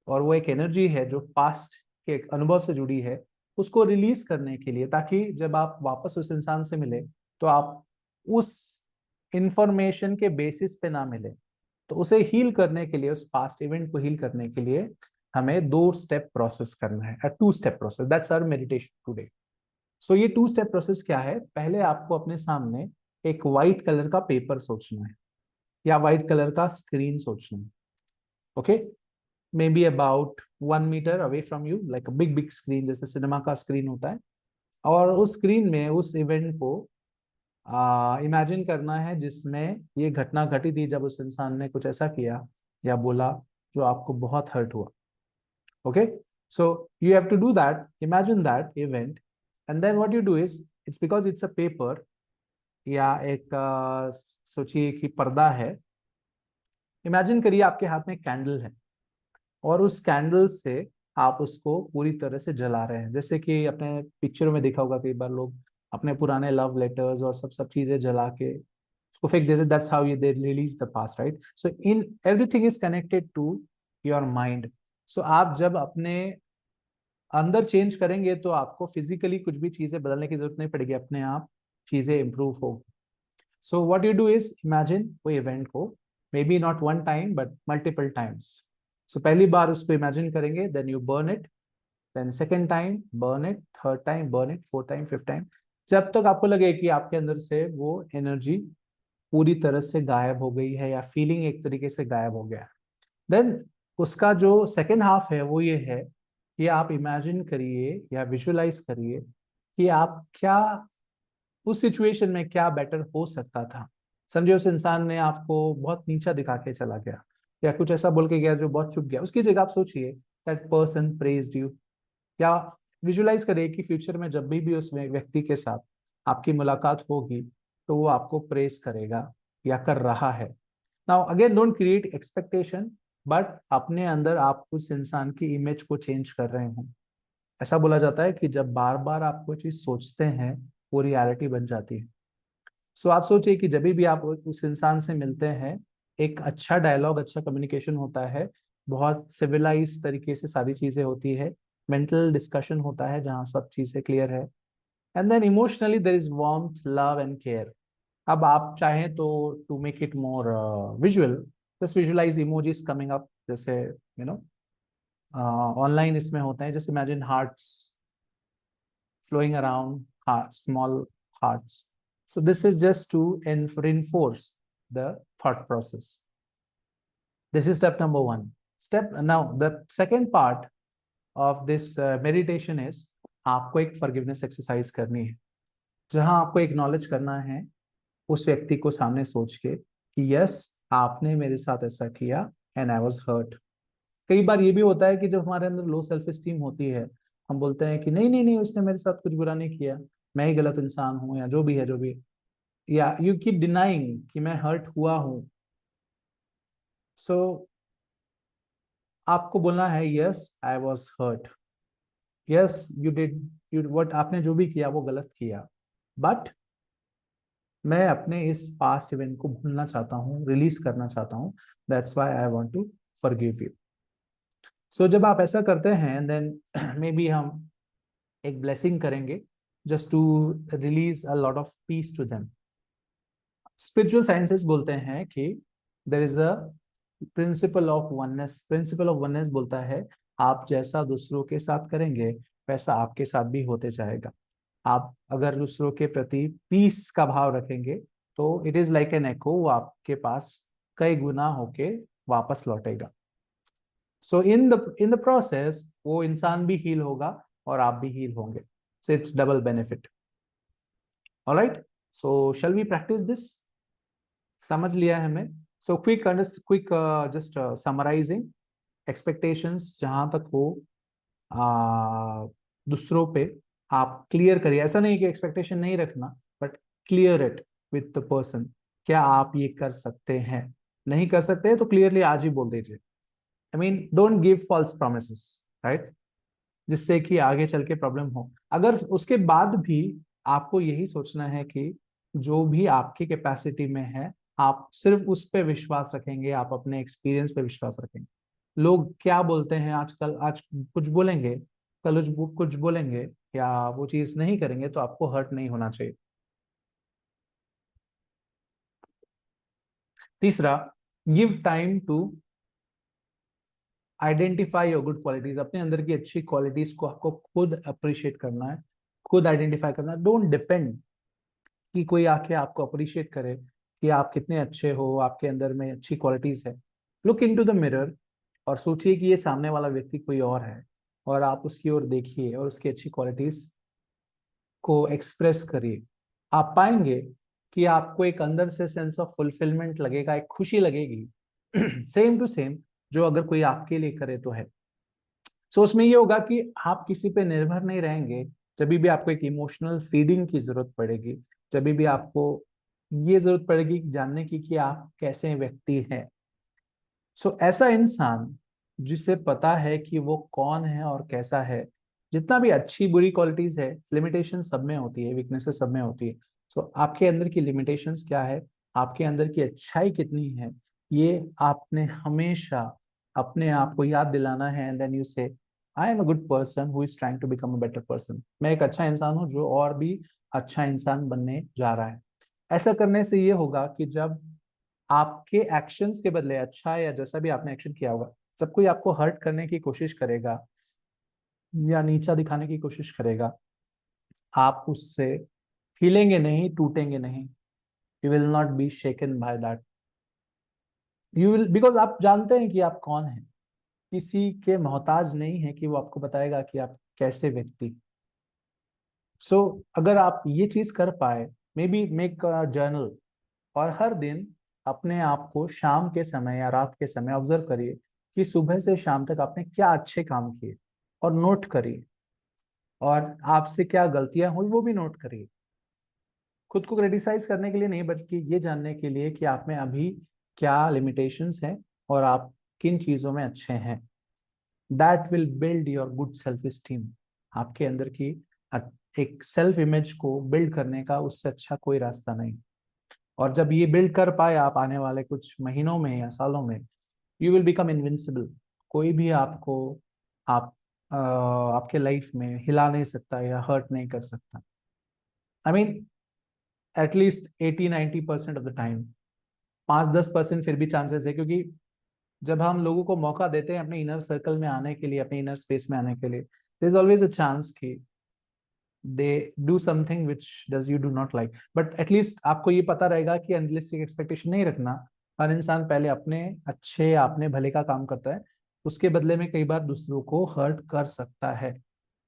और वो एक एनर्जी है जो पास्ट के एक अनुभव से जुड़ी है, उसको रिलीज करने के लिए, ताकि जब आप वापस उस इंसान से मिले तो आप उस इंफॉर्मेशन के बेसिस पे ना मिले, तो उसे हील करने के लिए, उस पास्ट इवेंट को हील करने के लिए हमें 2 स्टेप प्रोसेस करना है, 2 step process, that's our meditation today. So ये 2 स्टेप प्रोसेस क्या है, पहले आपको अपने सामने एक व्हाइट कलर का पेपर सोचना है या व्हाइट कलर का स्क्रीन सोचना है, okay, maybe about 1 metre away from you, like a big big screen, जैसे सिनेमा का स्क्रीन होता है। और उस स्क्रीन में उस इवेंट को इमेजिन करना है जिसमें ये घटना घटी थी, जब उस इंसान ने कुछ ऐसा किया या बोला जो आपको बहुत हर्ट हुआ। Okay, so you have to do that, imagine that event, and then what you do is, it's because it's a paper या एक सोचिए कि पर्दा है, इमेजिन करिए आपके हाथ में कैंडल है और उस कैंडल से आप उसको पूरी तरह से जला रहे हैं, जैसे कि अपने पिक्चरों में देखा होगा कई बार लोग अपने पुराने लव लेटर्स और सब सब चीजें जला के उसको फेंक देते, that's how they release the past, right? So in everything is connected to your mind. So आप जब अपने अंदर चेंज करेंगे तो आपको फिजिकली कुछ भी चीजें बदलने की जरूरत नहीं पड़ेगी, अपने आप चीजें इंप्रूव हो। So what you do is, imagine वो इवेंट को, maybe not 1 time but multiple times. So पहली बार उसको इमेजिन करेंगे, then you burn it, then second time burn it, third time burn it, fourth time, fifth time, जब तक आपको लगे कि आपके अंदर से वो एनर्जी पूरी तरह से गायब हो गई है या फीलिंग एक तरीके से गायब हो गया है। देन उसका जो सेकेंड हाफ है वो ये है कि आप इमेजिन करिए या विजुअलाइज करिए कि आप क्या उस सिचुएशन में क्या बेटर हो सकता था। समझे उस इंसान ने आपको बहुत नीचा दिखा के चला गया या कुछ ऐसा बोल के गया जो बहुत चुप गया, उसकी जगह आप सोचिए दैट पर्सन प्रेज्ड यू, या विजुलाइज करिए कि फ्यूचर में जब भी उस व्यक्ति के साथ आपकी मुलाकात होगी तो वो आपको प्रेस करेगा या कर रहा है। Now again don't create expectation, but अपने अंदर आप उस इंसान की इमेज को चेंज कर रहे हैं। ऐसा बोला जाता है कि जब बार बार आप कोई चीज सोचते हैं वो रियलिटी बन जाती है। सो आप सोचिए कि जब भी आप उस इंसान से मिलते हैं, एक अच्छा डायलॉग, अच्छा कम्युनिकेशन होता है, बहुत सिविलाइज तरीके से सारी चीजें होती है, मेंटल डिस्कशन होता है जहाँ सब चीजें क्लियर है, and then emotionally there is warmth, love and care. अब आप चाहें तो to make it more visual, just visualise emojis coming up, जैसे यू नो ऑनलाइन इसमें होते हैं, जैसे imagine hearts flowing around, small hearts. So this is just to reinforce the thought process. This is step number one. Step now the second part of this meditation is आपको एक forgiveness exercise करनी है, जहां आपको acknowledge करना है उस व्यक्ति को सामने सोच के कि यस, आपने मेरे साथ ऐसा किया एंड आई वाज हर्ट। कई बार ये भी होता है कि जब हमारे अंदर लो सेल्फ एस्टीम होती है, हम बोलते हैं कि नहीं नहीं नहीं, उसने मेरे साथ कुछ बुरा नहीं किया, मैं ही गलत इंसान हूँ, या जो भी है जो भी है, या यू कीप डिनाइंग कि मैं हर्ट हुआ हूँ। सो आपको बोलना है yes I was hurt, yes you did, you what, आपने जो भी किया वो गलत किया, बट मैं अपने इस पास्ट इवेंट को भूलना चाहता हूँ, रिलीज करना चाहता हूँ, that's why I want to forgive you. So जब आप ऐसा करते हैं देन मे बी हम एक ब्लेसिंग करेंगे, just to release a lot of peace to them. Spiritual sciences बोलते हैं कि there is a principle of oneness. Principle of oneness बोलता है आप जैसा दूसरों के साथ करेंगे वैसा आपके साथ भी होते जाएगा। आप अगर दूसरों के प्रति पीस का भाव रखेंगे तो it is like an echo, वो आपके पास कई गुना होके वापस लौटेगा। सो इन द प्रोसेस वो इंसान भी हील होगा और आप भी हील होंगे। So it's double benefit. Alright, so shall we practise this? समझ लिया है हमें। So quick just summarising expectations जहां तक हो, दूसरों पे आप क्लियर करिए। ऐसा नहीं कि एक्सपेक्टेशन नहीं रखना, but clear it with the person. क्या आप ये कर सकते हैं? नहीं कर सकते तो क्लियरली आज ही बोल दीजिए। I mean don't give false promises, right, जिससे कि आगे चल के प्रॉब्लम हो। अगर उसके बाद भी आपको यही सोचना है कि जो भी आपकी कैपेसिटी में है आप सिर्फ उस पे विश्वास रखेंगे, आप अपने एक्सपीरियंस पे विश्वास रखेंगे। लोग क्या बोलते हैं आजकल, आज कुछ बोलेंगे, कल कुछ बोलेंगे, या वो चीज नहीं करेंगे, तो आपको हर्ट नहीं होना चाहिए। तीसरा, give time to identify your good qualities. अपने अंदर की अच्छी क्वालिटीज को आपको खुद अप्रिशिएट करना है, खुद आइडेंटिफाई करना है। डोंट डिपेंड कि कोई आके आपको अप्रिशिएट करे कि आप कितने अच्छे हो, आपके अंदर में अच्छी क्वालिटीज है। लुक इनटू द मिरर और सोचिए कि ये सामने वाला व्यक्ति कोई और है, और आप उसकी ओर देखिए और उसकी अच्छी क्वालिटीज को एक्सप्रेस करिए। आप पाएंगे कि आपको एक अंदर से सेंस ऑफ फुलफिलमेंट लगेगा, एक खुशी लगेगी सेम टू सेम जो अगर कोई आपके लिए करे तो है। सो उसमें ये होगा कि आप किसी पे निर्भर नहीं रहेंगे। जब भी आपको एक इमोशनल फीडिंग की जरूरत पड़ेगी, जब भी आपको ये जरूरत पड़ेगी जानने की कि आप कैसे व्यक्ति हैं, सो ऐसा इंसान जिसे पता है कि वो कौन है और कैसा है, जितना भी अच्छी बुरी क्वालिटीज है, लिमिटेशन सब में होती है, वीकनेसेस सब में होती है। सो आपके अंदर की लिमिटेशंस क्या है, आपके अंदर की अच्छाई कितनी है, ये आपने हमेशा अपने आप को याद दिलाना है। And then you say I am a good person who is trying to become a better person. मैं एक अच्छा इंसान हूँ जो और भी अच्छा इंसान बनने जा रहा है। ऐसा करने से ये होगा कि जब आपके एक्शंस के बदले, अच्छा या जैसा भी आपने एक्शन किया होगा, जब कोई आपको हर्ट करने की कोशिश करेगा या नीचा दिखाने की कोशिश करेगा, आप उससे हिलेंगे नहीं, टूटेंगे नहीं। You will not be shaken by that. You will, because आप जानते हैं कि आप कौन हैं। किसी के मोहताज नहीं है कि वो आपको बताएगा कि आप कैसे व्यक्ति। सो अगर आप ये चीज कर पाए, may be make a journal, और हर दिन अपने आप को शाम के समय या रात के समय ऑब्जर्व करिए कि सुबह से शाम तक आपने क्या अच्छे काम किए, और नोट करिए, और आपसे क्या गलतियां हुई वो भी नोट करिए। खुद को क्रिटिसाइज करने के लिए नहीं, बल्कि ये जानने के लिए कि आप में अभी क्या लिमिटेशंस हैं और आप किन चीजों में अच्छे हैं। That will build your good self esteem. आपके अंदर की एक सेल्फ इमेज को बिल्ड करने का उससे अच्छा कोई रास्ता नहीं। और जब ये बिल्ड कर पाए आप आने वाले कुछ महीनों में या सालों में, यू विल बिकम इनविंसिबल। कोई भी आपको आपके लाइफ में हिला नहीं सकता या हर्ट नहीं कर सकता। I mean at least 80-90% of the time. 5-10% फिर भी चांसेस है, क्योंकि जब हम लोगों को मौका देते हैं अपने इनर सर्कल में आने के लिए, अपने इनर स्पेस में आने के लिए, there is always a chance कि they do something which does you do not like. But at least आपको ये पता रहेगा कि अनरियलिस्टिक एक्सपेक्टेशन नहीं रखना। हर इंसान पहले अपने अच्छे, अपने भले का काम करता है, उसके बदले में कई बार दूसरों को हर्ट कर सकता है।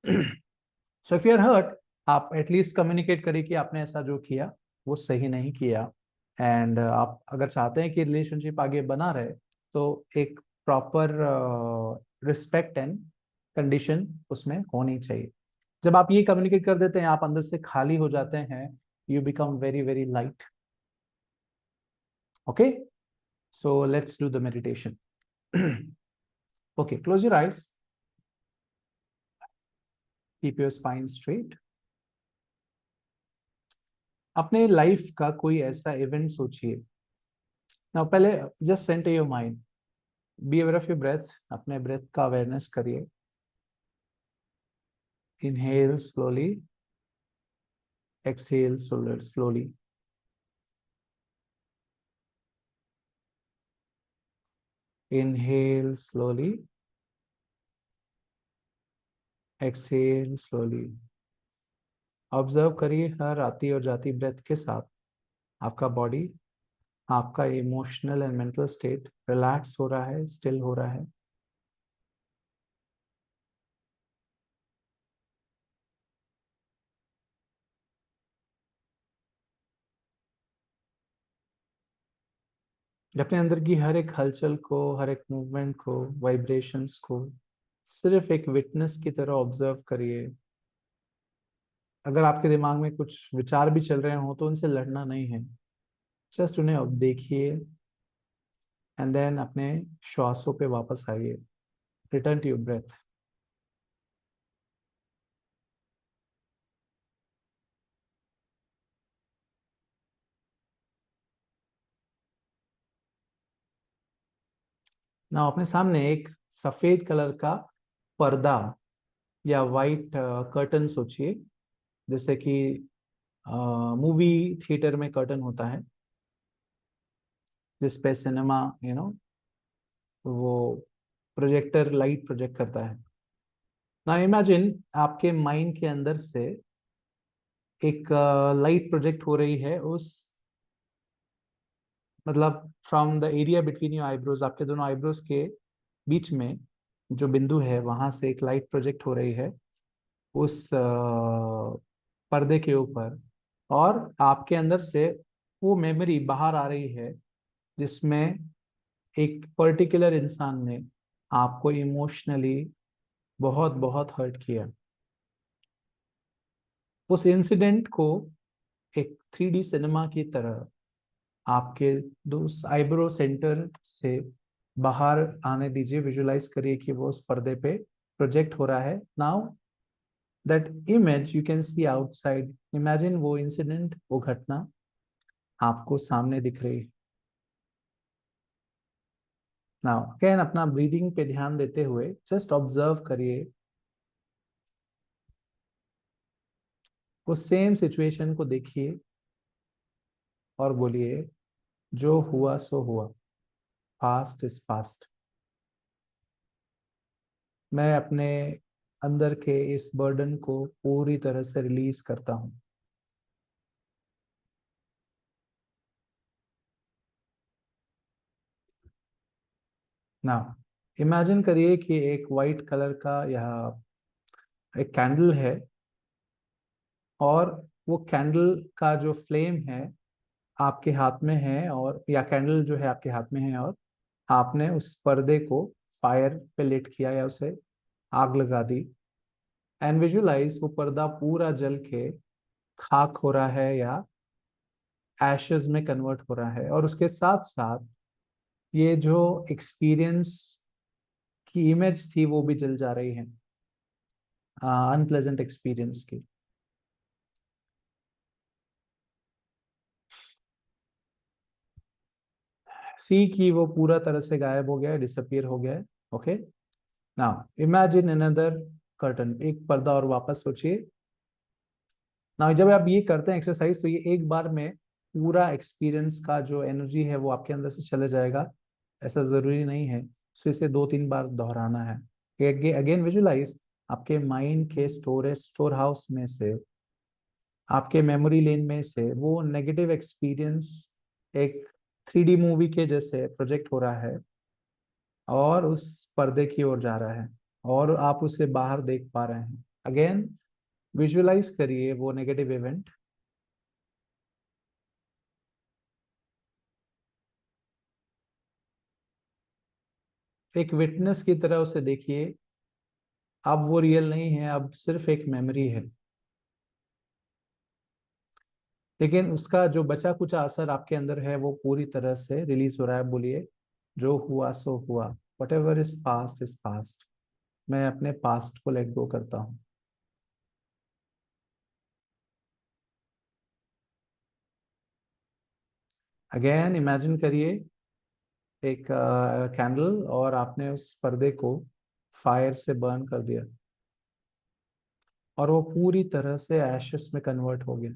So if you are hurt, आप एटलीस्ट कम्युनिकेट करिए कि आपने ऐसा जो किया वो सही नहीं किया। एंड आप अगर चाहते हैं कि रिलेशनशिप आगे बना रहे, तो एक प्रॉपर रिस्पेक्ट एंड कंडीशन उसमें होनी चाहिए। जब आप ये कम्युनिकेट कर देते हैं, आप अंदर से खाली हो जाते हैं, you become very very light. Okay, so let's do the meditation. Okay, close your eyes, keep your spine straight. अपने लाइफ का कोई ऐसा इवेंट सोचिए ना। पहले just centre your mind, be aware of your breath. अपने ब्रेथ का awareness करिए। Inhale slowly, exhale slowly. Inhale slowly, exhale slowly. Observe करिए हर आती और जाती ब्रेथ के साथ आपका बॉडी, आपका emotional and mental state relax हो रहा है, स्टिल हो रहा है। अपने अंदर की हर एक हलचल को, हर एक मूवमेंट को, वाइब्रेशंस को सिर्फ एक विटनेस की तरह ऑब्जर्व करिए। अगर आपके दिमाग में कुछ विचार भी चल रहे हो तो उनसे लड़ना नहीं है, जस्ट उन्हें अब देखिए। एंड देन अपने श्वासों पे वापस आइए। Return to your breath. ना अपने सामने एक सफेद कलर का पर्दा या वाइट कर्टन सोचिए, जैसे कि मूवी थिएटर में कर्टन होता है जिसपे सिनेमा वो प्रोजेक्टर लाइट प्रोजेक्ट करता है। ना इमेजिन आपके माइंड के अंदर से एक लाइट प्रोजेक्ट हो रही है, उस मतलब from the area between your eyebrows, आपके दोनों आईब्रोज के बीच में जो बिंदु है वहां से एक लाइट प्रोजेक्ट हो रही है उस पर्दे के ऊपर। और आपके अंदर से वो मेमोरी बाहर आ रही है जिसमें एक पर्टिकुलर इंसान ने आपको इमोशनली बहुत बहुत हर्ट किया। उस इंसिडेंट को एक 3D सिनेमा की तरह आपके दो आईब्रो सेंटर से बाहर आने दीजिए। विजुलाइज करिए कि वो उस पर्दे पे प्रोजेक्ट हो रहा है। Now that image you can see outside. Imagine वो इंसिडेंट, वो घटना आपको सामने दिख रही है। नाउ अगेन अपना ब्रीदिंग पे ध्यान देते हुए जस्ट ऑब्जर्व करिए उस सेम सिचुएशन को, देखिए और बोलिए, जो हुआ सो हुआ, पास्ट इज पास्ट। मैं अपने अंदर के इस बर्डन को पूरी तरह से रिलीज करता हूँ। ना इमेजिन करिए कि एक वाइट कलर का या एक कैंडल है, और वो कैंडल का जो फ्लेम है आपके हाथ में है, और या कैंडल जो है आपके हाथ में है, और आपने उस पर्दे को फायर पे लिट किया या उसे आग लगा दी। एंड विजुलाइज वो पर्दा पूरा जल के खाक हो रहा है या एशेस में कन्वर्ट हो रहा है, और उसके साथ साथ ये जो एक्सपीरियंस की इमेज थी वो भी जल जा रही है, अनप्लेजेंट एक्सपीरियंस की। सी की वो पूरा तरह से गायब हो गया है, डिसअपियर हो गया है। Okay, now imagine another curtain, एक पर्दा और वापस सोचिए। नाउ जब आप ये करते हैं एक्सरसाइज, तो ये एक बार में पूरा एक्सपीरियंस का जो एनर्जी है वो आपके अंदर से चले जाएगा, ऐसा जरूरी नहीं है। सो इसे 2-3 बार दोहराना है। अगेन विजुलाइज, आपके माइंड के स्टोर हाउस में से, आपके मेमोरी लेन में से वो नेगेटिव एक्सपीरियंस एक 3D मूवी के जैसे प्रोजेक्ट हो रहा है और उस पर्दे की ओर जा रहा है, और आप उसे बाहर देख पा रहे हैं। अगेन विजुलाइज करिए वो नेगेटिव इवेंट, एक विटनेस की तरह उसे देखिए। अब वो रियल नहीं है, अब सिर्फ एक मेमोरी है, लेकिन उसका जो बचा कुचा असर आपके अंदर है वो पूरी तरह से रिलीज हो रहा है। बोलिए, जो हुआ सो हुआ, वट एवर इज पास्ट। मैं अपने पास्ट को लेट गो करता हूँ। अगेन इमेजिन करिए एक कैंडल, और आपने उस पर्दे को फायर से बर्न कर दिया, और वो पूरी तरह से एशेस में कन्वर्ट हो गया।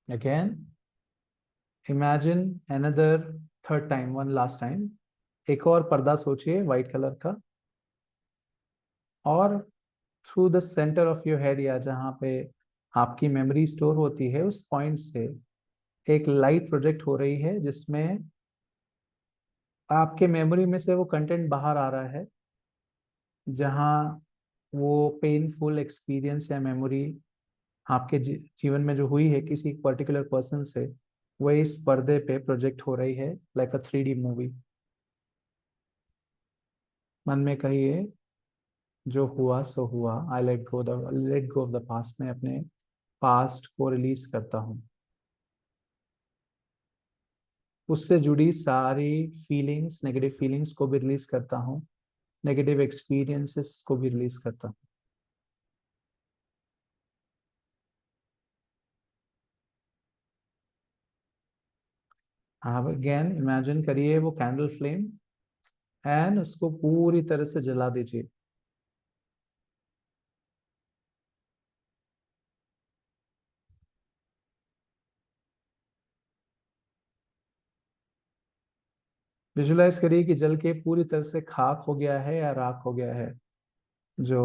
Again imagine another, third time, one last time, एक और पर्दा सोचिए वाइट कलर का, और through the centre of your head, या जहाँ पे आपकी मेमोरी स्टोर होती है, उस पॉइंट से एक लाइट प्रोजेक्ट हो रही है, जिसमें आपके मेमोरी में से वो कंटेंट बाहर आ रहा है, जहाँ वो पेनफुल एक्सपीरियंस या मेमोरी आपके जीवन में जो हुई है किसी पर्टिकुलर पर्सन से, वो इस पर्दे पे प्रोजेक्ट हो रही है, लाइक अ 3D मूवी। मन में कहिए, जो हुआ सो हुआ, I let go of the past. में अपने पास्ट को रिलीज करता हूँ, उससे जुड़ी सारी फीलिंग्स, नेगेटिव फीलिंग्स को भी रिलीज करता हूँ, नेगेटिव एक्सपीरियंसेस को भी रिलीज करता हूँ। आप अगेन इमेजिन करिए वो कैंडल फ्लेम, एंड उसको पूरी तरह से जला दीजिए। विजुलाइज करिए कि जल के पूरी तरह से खाक हो गया है या राख हो गया है जो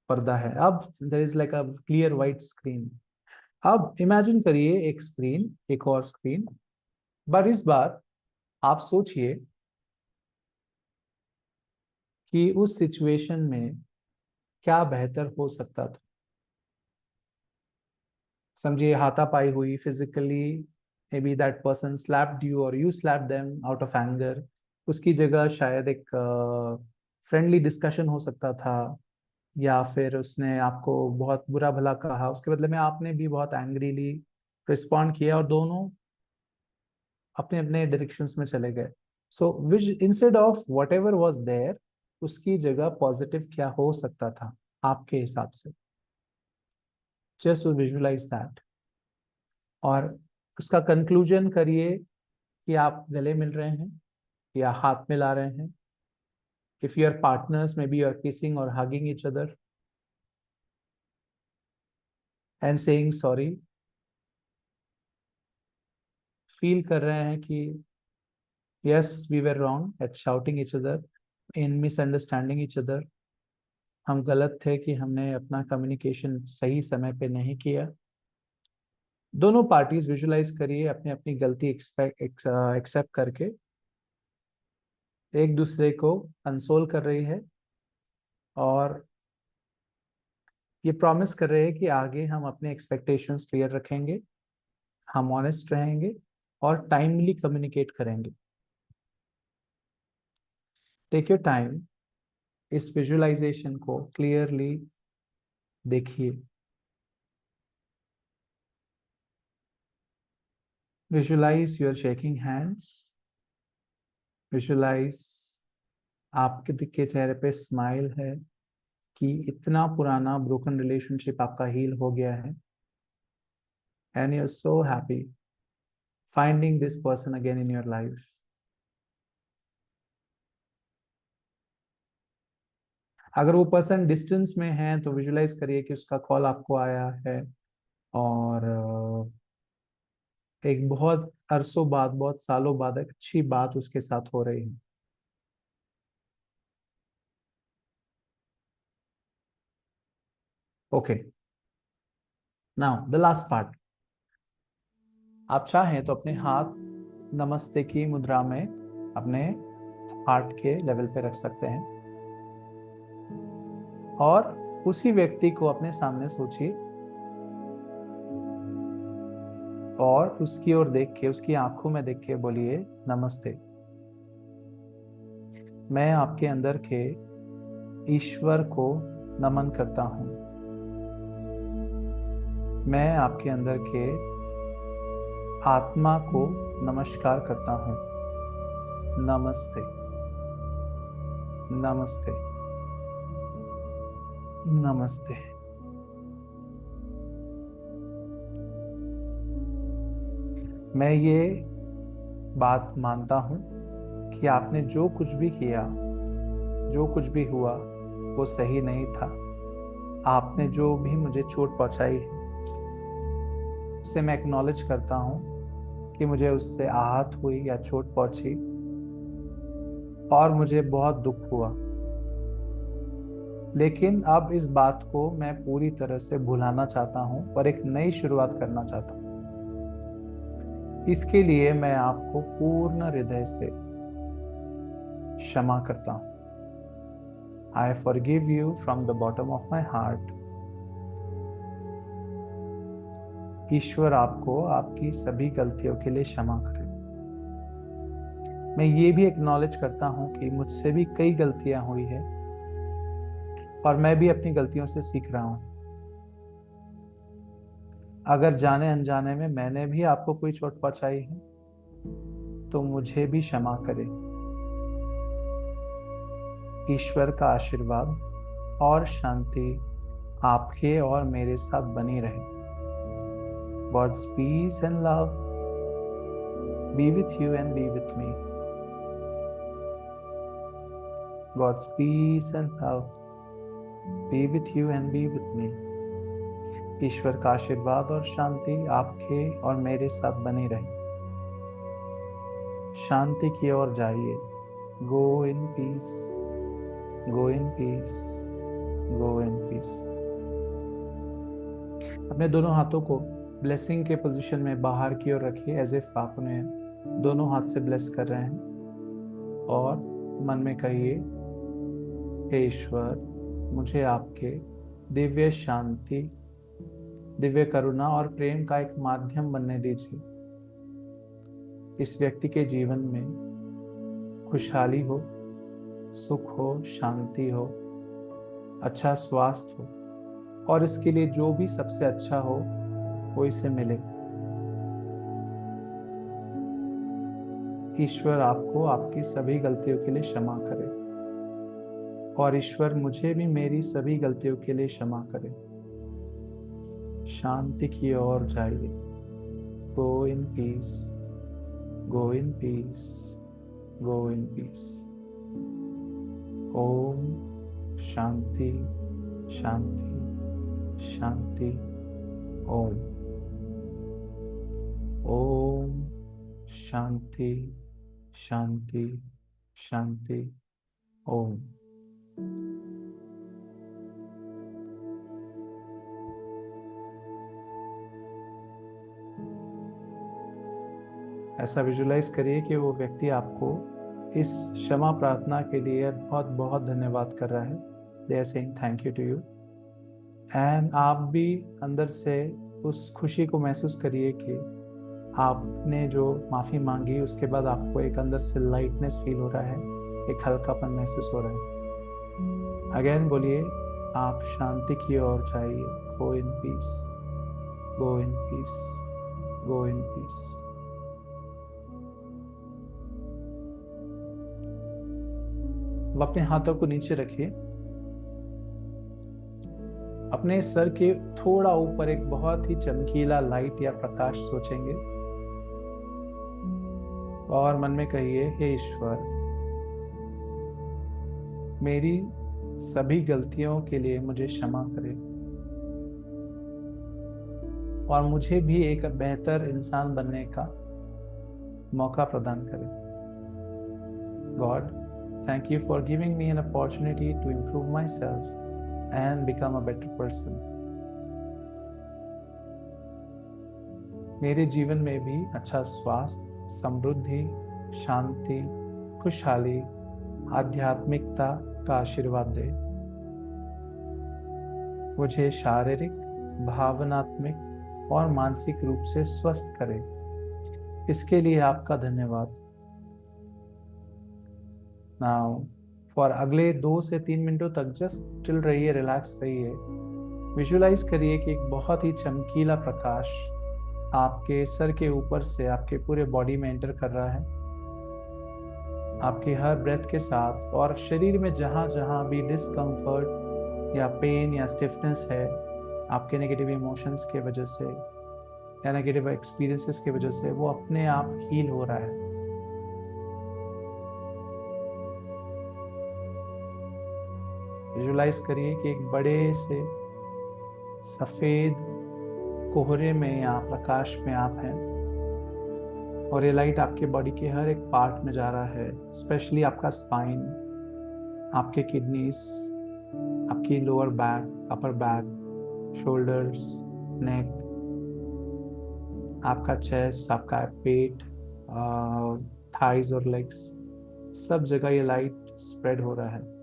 पर्दा है। अब there is like a clear white screen. अब इमेजिन करिए एक स्क्रीन, एक और स्क्रीन, बट इस बार आप सोचिए कि उस सिचुएशन में क्या बेहतर हो सकता था। समझिए हाथापाई हुई physically, maybe that person slapped you और you slap them out of anger. उसकी जगह शायद एक फ्रेंडली डिस्कशन हो सकता था, या फिर उसने आपको बहुत बुरा भला कहा, उसके बदले में आपने भी बहुत एंग्रीली रिस्पॉन्ड किया, और दोनों अपने अपने डायरेक्शंस में चले गए। So which instead of whatever was there, उसकी जगह पॉजिटिव क्या हो सकता था आपके हिसाब से। जस्ट विजुलाइज दैट, और उसका कंक्लूजन करिए कि आप गले मिल रहे हैं या हाथ मिला रहे हैं। If you are partners, maybe you are kissing और hugging each other and saying sorry. Feel कर रहे हैं कि yes, we were wrong at shouting each other, in misunderstanding each other. हम गलत थे कि हमने अपना कम्युनिकेशन सही समय पे नहीं किया। दोनों पार्टीज विजुलाइज करिए अपनी अपनी गलती एक्सेप्ट करके एक दूसरे को कंसोल कर रही है, और ये प्रॉमिस कर रहे हैं कि आगे हम अपने एक्सपेक्टेशंस क्लियर रखेंगे, हम ऑनेस्ट रहेंगे, और टाइमली कम्युनिकेट करेंगे। टेक योर टाइम, इस विजुअलाइजेशन को क्लियरली देखिए, visualise your shaking hands, visualise आपके के चेहरे पे स्माइल है कि इतना पुराना ब्रोकन रिलेशनशिप आपका हील हो गया है, and you are so happy finding this person again in your life. अगर वो पर्सन डिस्टेंस में है तो विजुलाइज करिए कि उसका कॉल आपको आया है, और एक बहुत अरसों बाद, बहुत सालों बाद एक अच्छी बात उसके साथ हो रही है। Okay, now the last part. आप चाहें तो अपने हाथ नमस्ते की मुद्रा में अपने हार्ट के लेवल पे रख सकते हैं, और उसी व्यक्ति को अपने सामने सोचिए और उसकी ओर देख के, उसकी आंखों में देख के बोलिए, नमस्ते। मैं आपके अंदर के ईश्वर को नमन करता हूं। मैं आपके अंदर के आत्मा को नमस्कार करता हूं। नमस्ते, नमस्ते, नमस्ते। मैं ये बात मानता हूं कि आपने जो कुछ भी किया, जो कुछ भी हुआ, वो सही नहीं था। आपने जो भी मुझे चोट पहुंचाई है, उसे मैं एक्नॉलेज करता हूं कि मुझे उससे आहत हुई या चोट पहुंची, और मुझे बहुत दुख हुआ। लेकिन अब इस बात को मैं पूरी तरह से भुलाना चाहता हूं और एक नई शुरुआत करना चाहता हूं। इसके लिए मैं आपको पूर्ण हृदय से क्षमा करता हूं। I forgive you from the bottom of my heart. ईश्वर आपको आपकी सभी गलतियों के लिए क्षमा करे। मैं ये भी एक्नॉलेज करता हूं कि मुझसे भी कई गलतियां हुई है, और मैं भी अपनी गलतियों से सीख रहा हूं। अगर जाने अनजाने में मैंने भी आपको कोई चोट पहुंचाई है, तो मुझे भी क्षमा करें। ईश्वर का आशीर्वाद और शांति आपके और मेरे साथ बनी रहे। God's peace and love be with you and be with me. God's peace and love be with you and be with me. ईश्वर का आशीर्वाद और शांति आपके और मेरे साथ बनी रहे। शांति की ओर जाइए। Go in peace, go in peace, go in peace. अपने दोनों हाथों को ब्लेसिंग के पोजीशन में बाहर की ओर रखिए, एज इफ आप उन्हें दोनों हाथ से ब्लेस कर रहे हैं, और मन में कहिए, हे ईश्वर, मुझे आपके दिव्य शांति, दिव्य करुणा और प्रेम का एक माध्यम बनने दीजिए। इस व्यक्ति के जीवन में खुशहाली हो, सुख हो, शांति हो, अच्छा स्वास्थ्य हो, और इसके लिए जो भी सबसे अच्छा हो वो इसे मिले। ईश्वर आपको आपकी सभी गलतियों के लिए क्षमा करे, और ईश्वर मुझे भी मेरी सभी गलतियों के लिए क्षमा करे। शांति की ओर जाइए। Go in peace, go in peace, go in peace. ओम शांति, शांति, शांति। ओम, ओम शांति, शांति, शांति। ओम। ऐसा विजुलाइज करिए कि वो व्यक्ति आपको इस क्षमा प्रार्थना के लिए बहुत बहुत धन्यवाद कर रहा है। They are saying thank you to you, and आप भी अंदर से उस खुशी को महसूस करिए कि आपने जो माफ़ी मांगी, उसके बाद आपको एक अंदर से लाइटनेस फील हो रहा है, एक हल्कापन महसूस हो रहा है। अगेन बोलिए, आप शांति की ओर जाइए। Go in peace, go in peace, go in peace. अब अपने हाथों को नीचे रखिए। अपने सर के थोड़ा ऊपर एक बहुत ही चमकीला लाइट या प्रकाश सोचेंगे और मन में कहिए, हे ईश्वर, मेरी सभी गलतियों के लिए मुझे क्षमा करें और मुझे भी एक बेहतर इंसान बनने का मौका प्रदान करें। God, thank you for giving me an opportunity to improve myself and become a better person. मेरे जीवन में भी अच्छा स्वास्थ्य, समृद्धि, शांति, खुशहाली, आध्यात्मिकता का आशीर्वाद दे। मुझे शारीरिक, भावनात्मक और मानसिक रूप से स्वस्थ करे। इसके लिए आपका धन्यवाद। नाउ फॉर अगले 2 से 3 मिनटों तक जस्ट चिल रहिए, रिलैक्स रहिए। विजुलाइज करिए कि एक बहुत ही चमकीला प्रकाश आपके सर के ऊपर से आपके पूरे बॉडी में एंटर कर रहा है। आपकी हर ब्रेथ के साथ और शरीर में जहां जहां भी डिस्कम्फर्ट या पेन या स्टिफनेस है, आपके नेगेटिव इमोशंस के वजह से या नेगेटिव एक्सपीरियंसेस की वजह से, वो अपने आप हील हो रहा है। विजुलाइज करिए कि एक बड़े से सफेद कोहरे में या प्रकाश में आप हैं और ये लाइट आपके बॉडी के हर एक पार्ट में जा रहा है, स्पेशली आपका स्पाइन, आपके किडनीज, आपकी lower back, upper back, shoulders, neck, आपका चेस्ट, आपका पेट, थाइज और लेग्स, सब जगह ये लाइट स्प्रेड हो रहा है।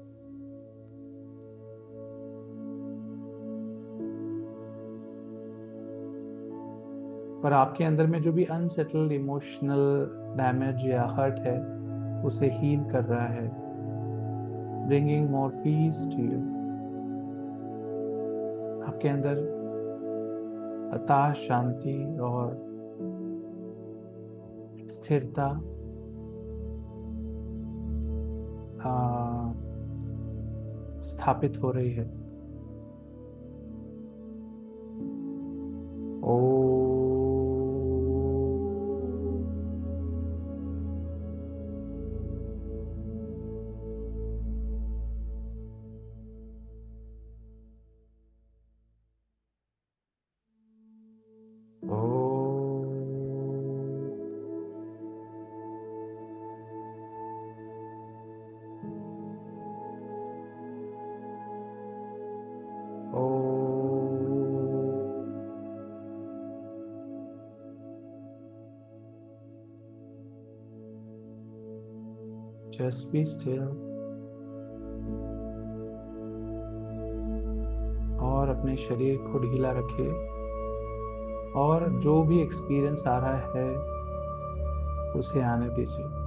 और आपके अंदर में जो भी अनसेटल्ड इमोशनल डैमेज या हर्ट है, उसे हील कर रहा है, bringing more peace to you. आपके अंदर अथाह शांति और स्थिरता स्थापित हो रही है। ओ Just be still और अपने शरीर को ढीला रखिए और जो भी एक्सपीरियंस आ रहा है उसे आने दीजिए।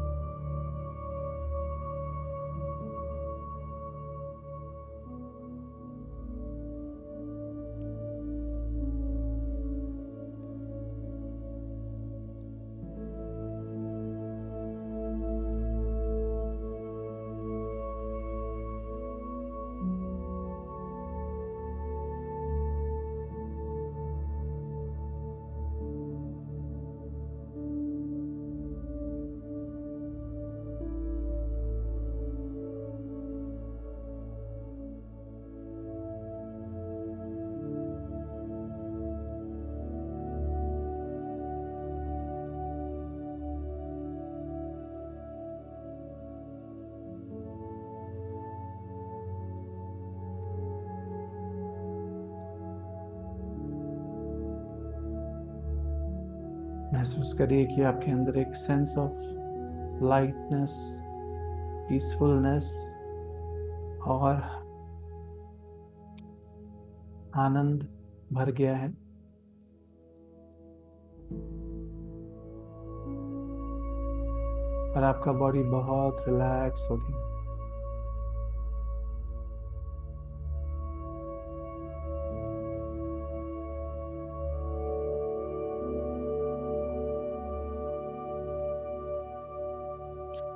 महसूस करिए कि आपके अंदर एक सेंस ऑफ लाइटनेस, पीसफुलनेस और आनंद भर गया है। और आपका बॉडी बहुत रिलैक्स हो गया।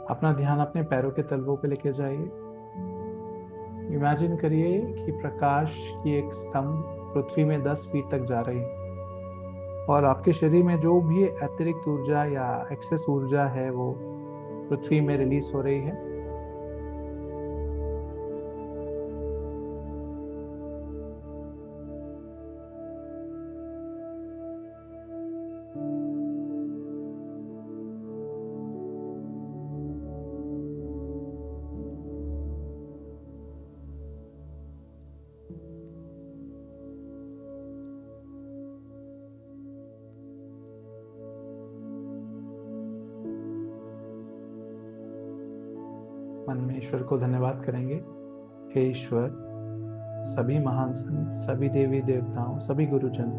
अपना ध्यान अपने पैरों के तलवों पे लेके जाइए। इमेजिन करिए कि प्रकाश की एक स्तंभ पृथ्वी में 10 फीट तक जा रही है और आपके शरीर में जो भी अतिरिक्त ऊर्जा या एक्सेस ऊर्जा है वो पृथ्वी में रिलीज हो रही है। मन में ईश्वर को धन्यवाद करेंगे। हे ईश्वर, सभी महान संत, सभी देवी देवताओं, सभी गुरुजन,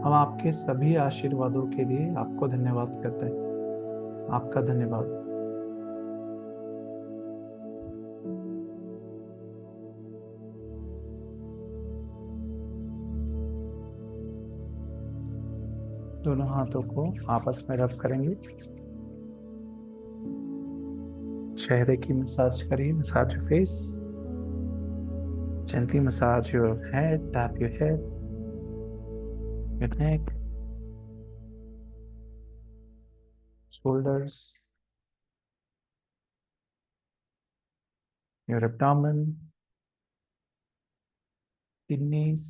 हम आपके सभी आशीर्वादों के लिए आपको धन्यवाद करते हैं। आपका धन्यवाद। दोनों हाथों को आपस में रब करेंगे। चेहरे की मसाज करिए, massage your face. Gently massage your head, tap your head, your neck, shoulders, your abdomen, kidneys,